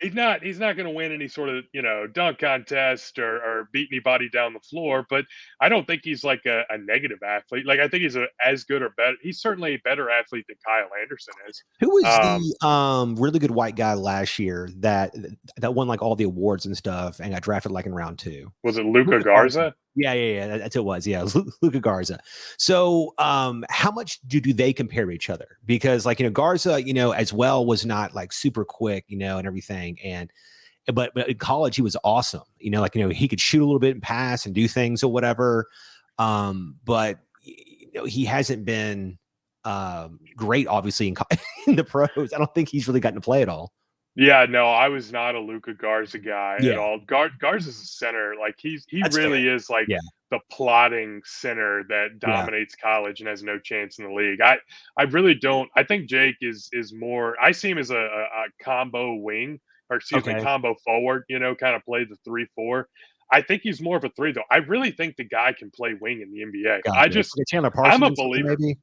He's not going to win any sort of dunk contest or beat anybody down the floor, but I don't think he's like a negative athlete. Like I think he's as good or better. He's certainly a better athlete than Kyle Anderson is. Who was Um, the really good white guy last year that won like all the awards and stuff and got drafted like in round 2? was it Luca Luka Garza. Garza? Yeah. That's it was. Yeah, Luka Garza. So, how much do they compare to each other? Because Garza, as well was not like super quick, and everything. But in college he was awesome. He could shoot a little bit and pass and do things or whatever. But he hasn't been great, obviously in the pros. I don't think he's really gotten to play at all. Yeah, no, I was not a Luca Garza guy at Yeah, all. Garza's a center. Like he that's fair. really is like Yeah, the plotting center that yeah. dominates college and has no chance in the league. I really don't. I think Jake is more. I see him as a combo wing, or excuse me, Okay, combo forward. Kind of play the 3-4. I think he's more of a three though. I really think the guy can play wing in the NBA. gotcha. Like Chandler I'm Parsons a or something, believer. maybe.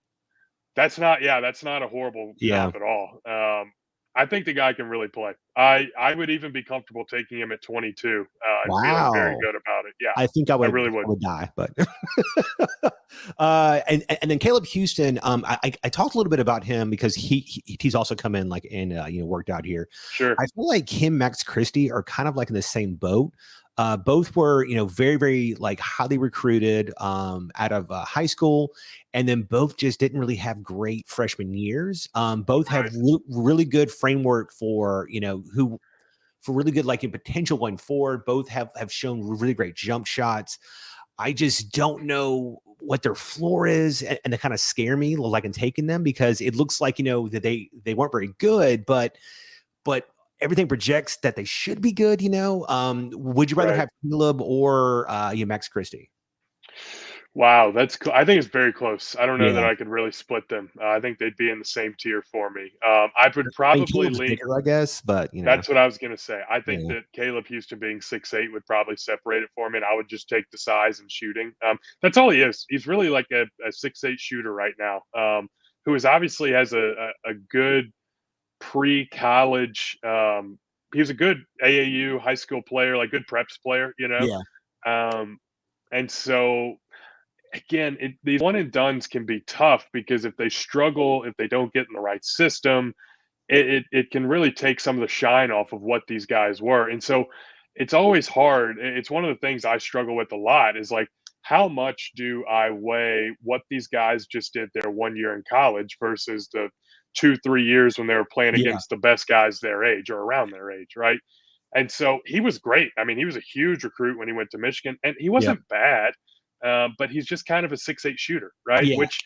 That's not a horrible Yeah. comp at all. I think the guy can really play. I would even be comfortable taking him at 22 and feeling very Wow. good about it. Yeah, I think I really I would. would die, but and then Caleb Houstan, I talked a little bit about him because he's also come in like and worked out here. Sure. I feel like him, Max Christie are kind of like in the same boat. Both were very very like highly recruited out of high school, and then both just didn't really have great freshman years. Both have Right. really good framework for who for really good like in potential going forward. Both have shown really great jump shots. I just don't know what their floor is, and they kind of scare me like in taking them because it looks like that they weren't very good, but everything projects that they should be good. Would you rather Right. have Caleb or Max Christie? Wow, that's cool. I think it's very close. I don't know that Yeah, I could really split them. I think they'd be in the same tier for me. I would I mean probably Caleb's lean. bigger, I guess, but That's what I was gonna say. I think yeah, that Caleb Houstan being 6'8" would probably separate it for me, and I would just take the size and shooting. That's all he is. He's really like a 6'8" shooter right now, who is obviously has a good pre-college. He was a good AAU high school player, like good preps player, yeah, Um, and so again, these one and dones can be tough because if they struggle, if they don't get in the right system, it can really take some of the shine off of what these guys were. And so it's always hard. It's one of the things I struggle with a lot is like, how much do I weigh what these guys just did their 1 year in college versus the 2-3 years when they were playing Yeah. against the best guys their age or around their age, right? And so he was great. I mean, he was a huge recruit when he went to Michigan, and he Yep. wasn't bad, but he's just kind of a 6'8" shooter, right? Yeah. Which,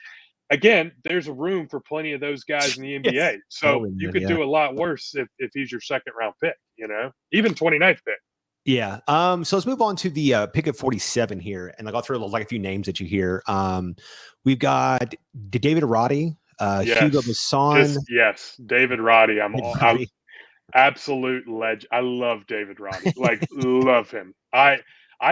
again, there's a room for plenty of those guys in the Yes. NBA. So Totally, you man, could yeah. do a lot worse if he's your second round pick, you know, even 29th pick. Yeah. So let's move on to the pick at 47 here, and I'll throw like a few names that you hear. We've got David Roddy, Hugo Yes, Basson. yes, David Roddy. I'm Roddy. absolute legend. I love David Roddy. Like, love him. I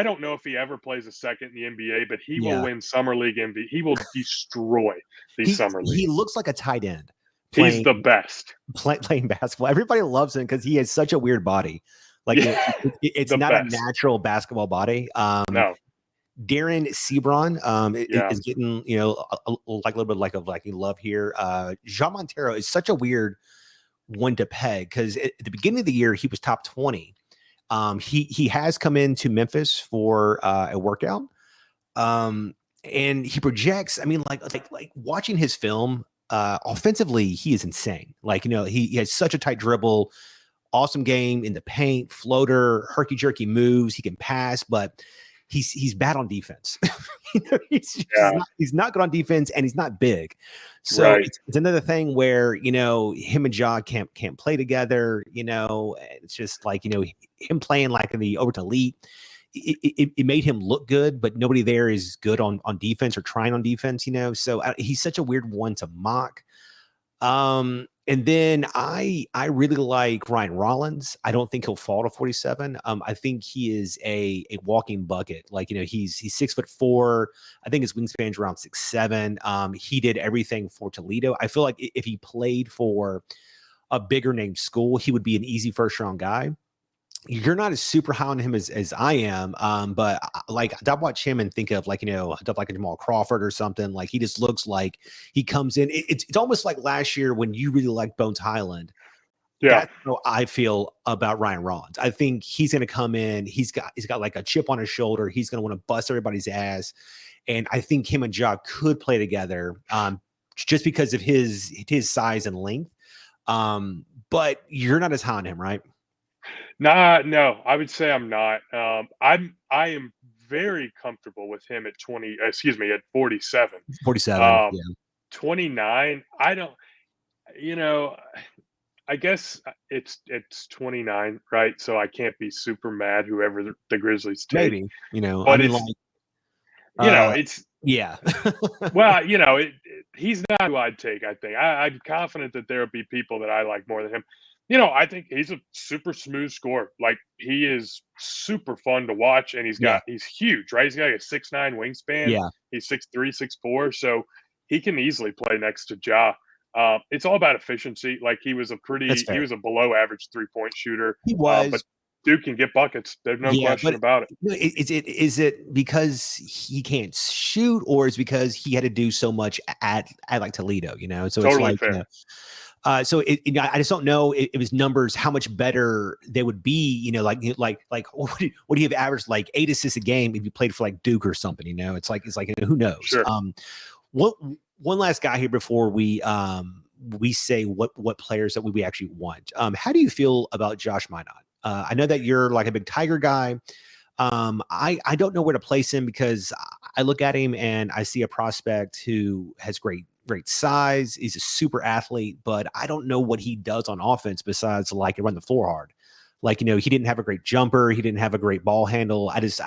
don't know if he ever plays a second in the NBA, but he will Yeah. win summer league MVP. He will destroy the summer league. He looks like a tight end He's the best. playing basketball. Everybody loves him because he has such a weird body. Like, Yeah, it's the not best. a natural basketball body. No, Darren Sebron yeah, is getting, you know, like a little bit like of like love here. Jean Montero is such a weird one to peg because at the beginning of the year he was top 20. He has come into Memphis for a workout. And he projects, I mean, like watching his film, offensively, he is insane. Like, you know, he has such a tight dribble, awesome game in the paint, floater, herky jerky moves. He can pass, but he's bad on defense. You know, he's not good on defense, and he's not big. So right. it's another thing where, you know, him and Ja can't play together. You know, it's just like, you know, him playing like in the Overton Elite. It made him look good, but nobody there is good on defense or trying on defense, you know. So he's such a weird one to mock. And then I really like Ryan Rollins. I don't think he'll fall to 47. I think he is a walking bucket. Like, you know, he's 6'4". I think his wingspan's around 6'7". He did everything for Toledo. I feel like if he played for a bigger name school, he would be an easy first round guy. You're not as super high on him as I am, but like I watch him and think of like, you know, like a Jamal Crawford or something. Like he just looks like he comes in. It's almost like last year when you really liked Bones Highland. Yeah, That's how I feel about Ryan Rollins. I think he's going to come in. He's got like a chip on his shoulder. He's going to want to bust everybody's ass, and I think him and Ja could play together, just because of his size and length. But you're not as high on him, right? nah, no, I would say I'm not. I am very comfortable with him at 20. Excuse me, at 47. 47. Um, Yeah. 29. I don't. You know, I guess it's 29, right? So I can't be super mad whoever the Grizzlies take. Maybe, you know, I But mean, it's, like, it's yeah. well, you know, he's not who I'd take. I think I'm confident that there will be people that I like more than him. You know, I think he's a super smooth scorer. Like, he is super fun to watch, and Yeah. he's huge, right? He's got like a 6'9" wingspan. Yeah. He's 6'3", 6'4", so he can easily play next to Ja. It's all about efficiency. Like, he was That's he fair. was a below average 3-point shooter. He But was. Duke can get buckets. There's no Yeah, question but about it. is it because he can't shoot, or is it because he had to do so much at like Toledo, you know? So it's Totally like, you fair. know, so I just don't know if his numbers, how much better they would be, you know, like what do you have averaged like 8 assists a game if you played for like Duke or something, you know? It's like, you know, who knows? Sure. One last guy here before we say what players that we actually want. How do you feel about Josh Minott? I know that you're like a big Tiger guy. I don't know where to place him because I look at him and I see a prospect who has great size. He's a super athlete, but I don't know what he does on offense besides like run the floor hard. Like, you know, he didn't have a great jumper. He didn't have a great ball handle. I just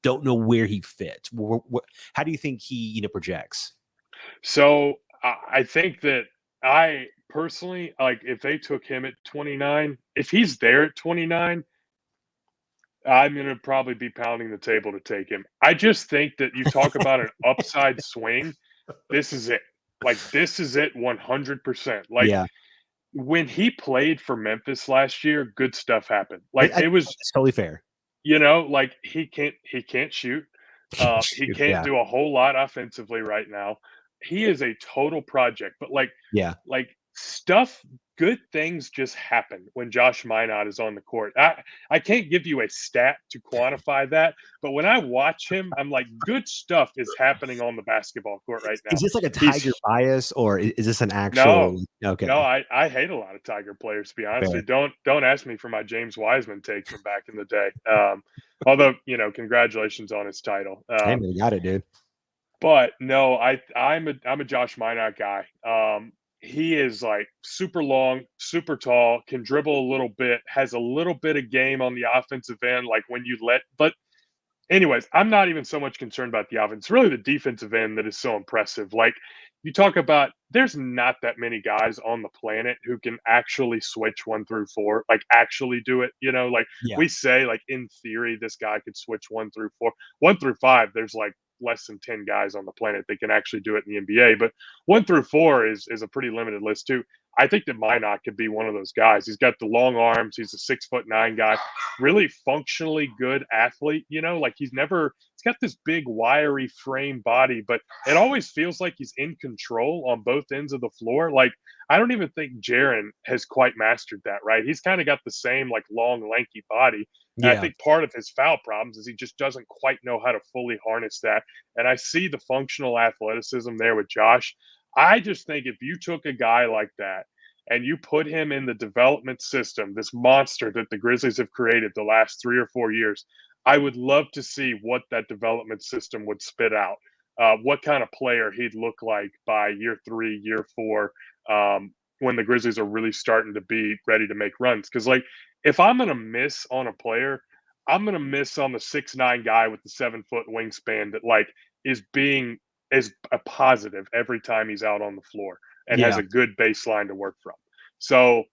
don't know where he fits. How do you think he, you know, projects? So I think that I personally, like, if they took him at 29, if he's there at 29, I'm going to probably be pounding the table to take him. I just think that you talk about an upside swing. This is it. Like, this is it 100%. Like, Yeah, when he played for Memphis last year, good stuff happened. Like, it was, it's totally fair. you know, like, he can't shoot. He Shoot, can't yeah, do a whole lot offensively right now. He is a total project, but yeah, like stuff good things just happen when Josh Minott is on the court. I can't give you a stat to quantify that, but when I watch him, I'm like, good stuff is happening on the basketball court right now. Is this like a He's Tiger bias, or is this an no, actual? Okay, no, I hate a lot of Tiger players, to be honest with fair. you. Don't ask me for my James Wiseman take from back in the day. Although, congratulations on his title. Hey man, you got it, dude. But no, I'm a Josh Minott guy. He is like super long, super tall, can dribble a little bit, has a little bit of game on the offensive end, like when you let. But anyways, I'm not even so much concerned about the offense. It's really the defensive end that is so impressive. Like you talk about, there's not that many guys on the planet who can actually switch 1 through 4, like actually do it. Like Yeah, we say, like in theory, this guy could switch 1 through 4, 1 through 5. There's like less than 10 guys on the planet that can actually do it in the NBA. But 1 through 4 is a pretty limited list too. I think that Minott could be one of those guys. He's got the long arms. He's a 6'9" guy, really functionally good athlete. Like he's got this big wiry frame body, but it always feels like he's in control on both ends of the floor. Like I don't even think Jaren has quite mastered that, right? He's kind of got the same like long, lanky body. And I yeah. think part of his foul problems is he just doesn't quite know how to fully harness that. And I see the functional athleticism there with Josh. I just think if you took a guy like that and you put him in the development system, this monster that the Grizzlies have created the last 3 or 4 years, I would love to see what that development system would spit out. What kind of player he'd look like by year 3, year 4, when the Grizzlies are really starting to be ready to make runs. Because, like, if I'm going to miss on a player, I'm going to miss on the 6'9" guy with the 7-foot wingspan that, like, is a positive every time he's out on the floor and has Yeah. a good baseline to work from. So,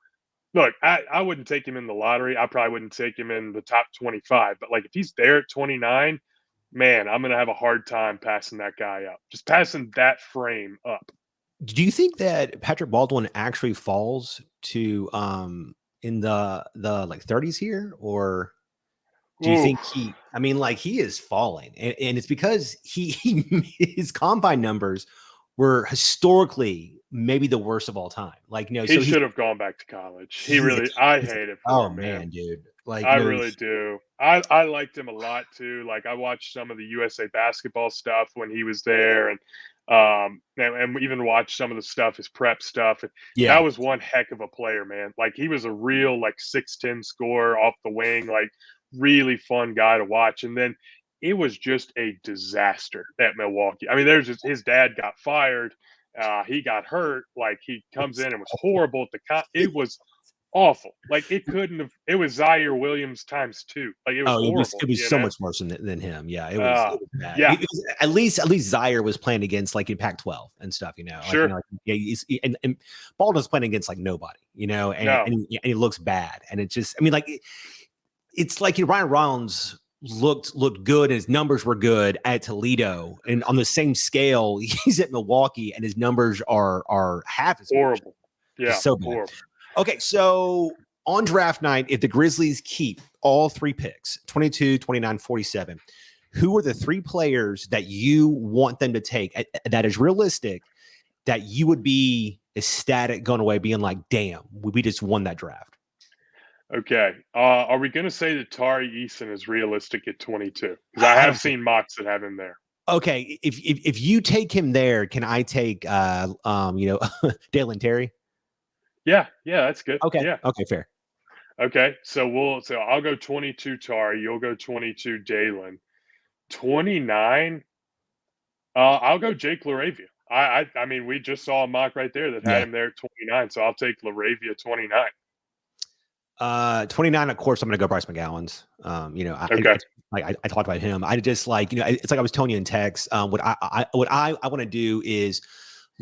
look, I wouldn't take him in the lottery. I probably wouldn't take him in the top 25. But, like, if he's there at 29, man, I'm going to have a hard time passing that guy up. Just passing that frame up. Do you think that Patrick Baldwin actually falls to in the like 30s here, or do you Ooh, think he is falling, and it's because his combine numbers were historically maybe the worst of all time. Like, he so should have gone back to college. he I hate it for oh him, man. man, dude. Like, I really do. I liked him a lot too. Like I watched some of the USA basketball stuff when he was there, and even watched some of the stuff, his prep stuff. That yeah, was one heck of a player, man. Like he was a real like 6'10" scorer off the wing, like really fun guy to watch. And then it was just a disaster at Milwaukee. I mean, there's just his dad got fired. He got hurt. Like he comes in and was horrible at it was awful. Like it couldn't have. It was Zaire Williams times 2. Like it was oh, horrible. it was so much worse than him. Yeah, it was bad. Yeah, At least Zaire was playing against like in Pac-12 and stuff. sure. Yeah, and Baldwin's playing against like nobody. No, And he looks bad, and it just, I mean, like it's like Ryan Rollins looked good. His numbers were good at Toledo, and on the same scale, he's at Milwaukee, and his numbers are half as much. horrible. Yeah, Just so bad. horrible. Okay, so on draft night, if the Grizzlies keep all 3 picks, 22, 29, 47, who are the 3 players that you want them to take that is realistic, that you would be ecstatic going away being like, damn, we just won that draft? Okay. Are we going to say that Tari Eason is realistic at 22? Because I I have don't think. seen mocks that have him there. Okay, if you take him there, can I take Dalen Terry? Yeah, that's good. Okay, Yeah. okay, fair. Okay. So I'll go 22 Tari. You'll go 22 Dalen. 29. I'll go Jake Laravia. I mean, we just saw a mock right there that had Yeah. him there at 29. So I'll take Laravia 29. 29, of course, I'm going to go Bryce Mcgowens. Okay. I talked about him. I just like, it's like I was telling you in text. What I want to do is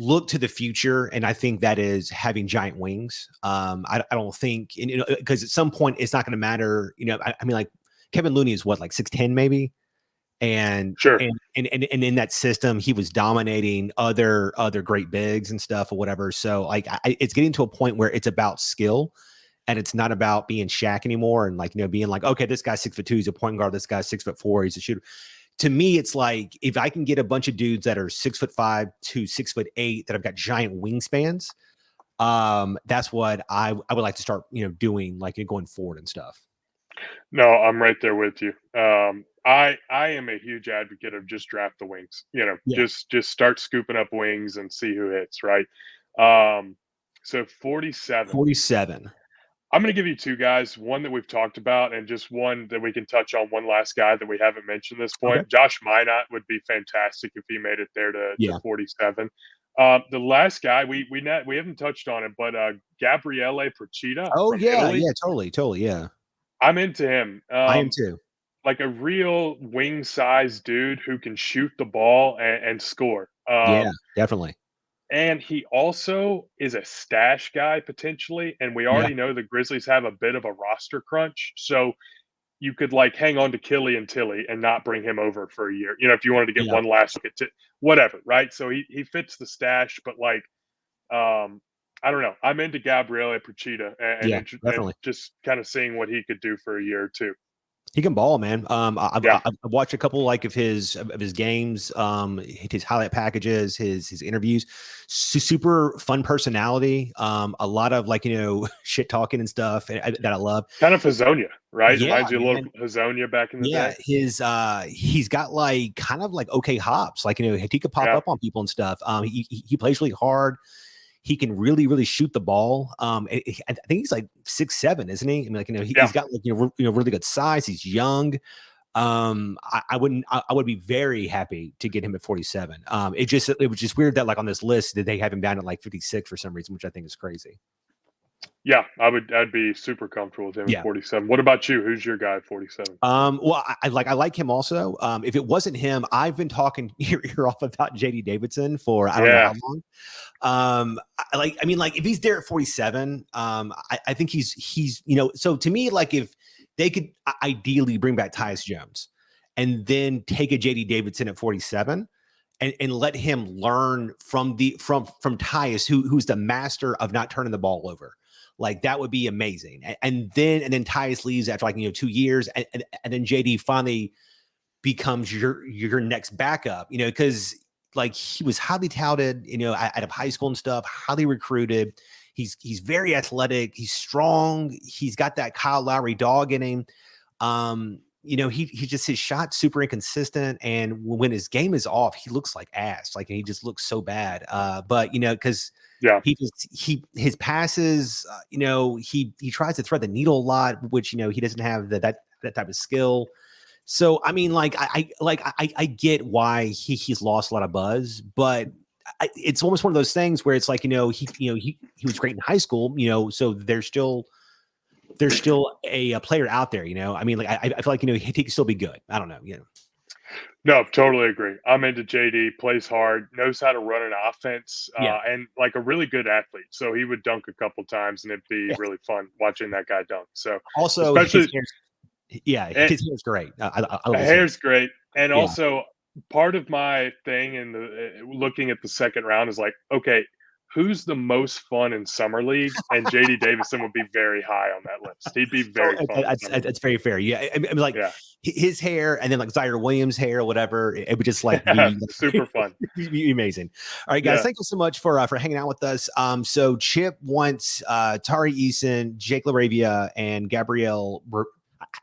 look to the future, and I think that is having giant wings. I don't think, because at some point it's not going to matter. I mean, like Kevin Looney is what, like 6'10" maybe, and Sure. and in that system he was dominating other great bigs and stuff or whatever. So like it's getting to a point where it's about skill. And it's not about being Shaq anymore, and like being like, okay, this guy's 6'2", he's a point guard. This guy's 6'4", he's a shooter. To me, it's like if I can get a bunch of dudes that are 6'5" to 6'8" that have got giant wingspans, That's what I would like to start, doing, like, going forward and stuff. No, I'm right there with you. I am a huge advocate of just draft the wings. Yeah. Just start scooping up wings and see who hits. Right. Um, so 47. 47. I'm going to give you two guys. One that we've talked about, and just one that we can touch on. One last guy that we haven't mentioned this Okay. point. Josh Minott would be fantastic if he made it there to 47. The last guy we haven't touched on it, but Gabriele Procida Oh from yeah, Italy. yeah, totally, yeah. I'm into him. I am too. Like a real wing size dude who can shoot the ball and score. Yeah, definitely. And he also is a stash guy potentially. And we Yeah, already know the Grizzlies have a bit of a roster crunch. So you could like hang on to Killian Tilly and not bring him over for a year. If you wanted to get yeah, one last look at whatever, right? So he fits the stash, but like I don't know. I'm into Gabriele Procida yeah, and definitely. just kind of seeing what he could do for a year or two. He can ball, man. I've Yeah. watched a couple like of his games, his highlight packages, his interviews. Super fun personality. A lot of like shit talking and stuff that I love. Kind of Hazonia, right? Yeah, Reminds you a little man. Hazonia back in the Yeah, day. he's got like kind of like okay hops, like he could pop Yeah. up on people and stuff. He plays really hard. He can really shoot the ball. I think he's like 6'7", isn't he? I mean, like he's got like really good size. He's young. I would be very happy to get him at 47. It was just weird that like on this list that they have him down at like 56 for some reason, which I think is crazy. Yeah, I'd be super comfortable with him at 47. What about you? Who's your guy at 47? Well, I like him also. If it wasn't him, I've been talking here off about JD Davidson for I don't know how long. I mean, like if he's there at 47, I think he's so to me, like if they could ideally bring back Tyus Jones and then take a JD Davidson at 47 and let him learn from Tyus, who's the master of not turning the ball over. Like that would be amazing. And then Tyus leaves after like 2 years, and then JD finally becomes your next backup, because like he was highly touted, out of high school and stuff, highly recruited. He's very athletic, he's strong, he's got that Kyle Lowry dog in him. He just his shot's super inconsistent, and when his game is off, he looks like ass. Like he just looks so bad. But because his passes, he tries to thread the needle a lot, which he doesn't have that type of skill. So I mean, like I get why he's lost a lot of buzz, but it's almost one of those things where it's like he was great in high school, so there's still a player out there, I mean, like I feel like he could still be good. I don't know, No, totally agree. I'm into JD, plays hard, knows how to run an offense, and like a really good athlete. So he would dunk a couple times, and it'd be really fun watching that guy dunk. So also, especially his hair's great. Hair's great, and also part of my thing in the looking at the second round is like, okay, who's the most fun in summer league? And JD Davison would be very high on that list. He'd be very fun. That's very fair. Yeah, I mean, like his hair, and then like Zaire Williams' hair or whatever. It would just like be super fun. Be amazing. All right, guys, thank you so much for hanging out with us. So Chip wants Tari Eason, Jake Laravia, and Gabrielle.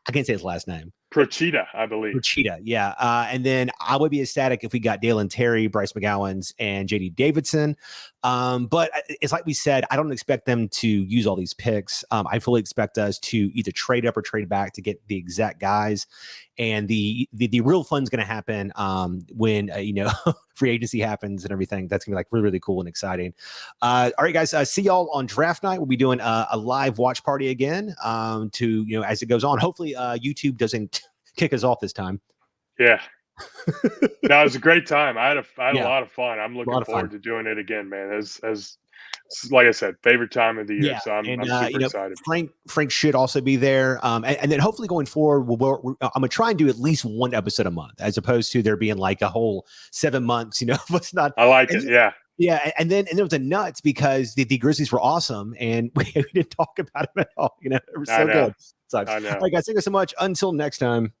I can't say his last name. Procida, I believe. Procida, yeah. And then I would be ecstatic if we got Dalen Terry, Bryce McGowens, and JD Davidson. But it's like we said, I don't expect them to use all these picks. I fully expect us to either trade up or trade back to get the exact guys. And the real fun's going to happen when free agency happens and everything. That's gonna be like really, really cool and exciting. All right, guys. See y'all on draft night. We'll be doing a live watch party again. To as it goes on. Hopefully, YouTube doesn't kick us off this time. Yeah. No, it was a great time. I had a lot of fun. I'm looking forward to doing it again, man. As like I said, favorite time of the year. So I'm super excited. Frank should also be there. And then hopefully going forward, I'm gonna try and do at least one episode a month, as opposed to there being like a whole 7 months. It's not. I like it. Yeah. Yeah, and then it was a nuts because the Grizzlies were awesome, and we didn't talk about them at all. It was so good. Sucks. I know. All right, guys, thank you so much. Until next time.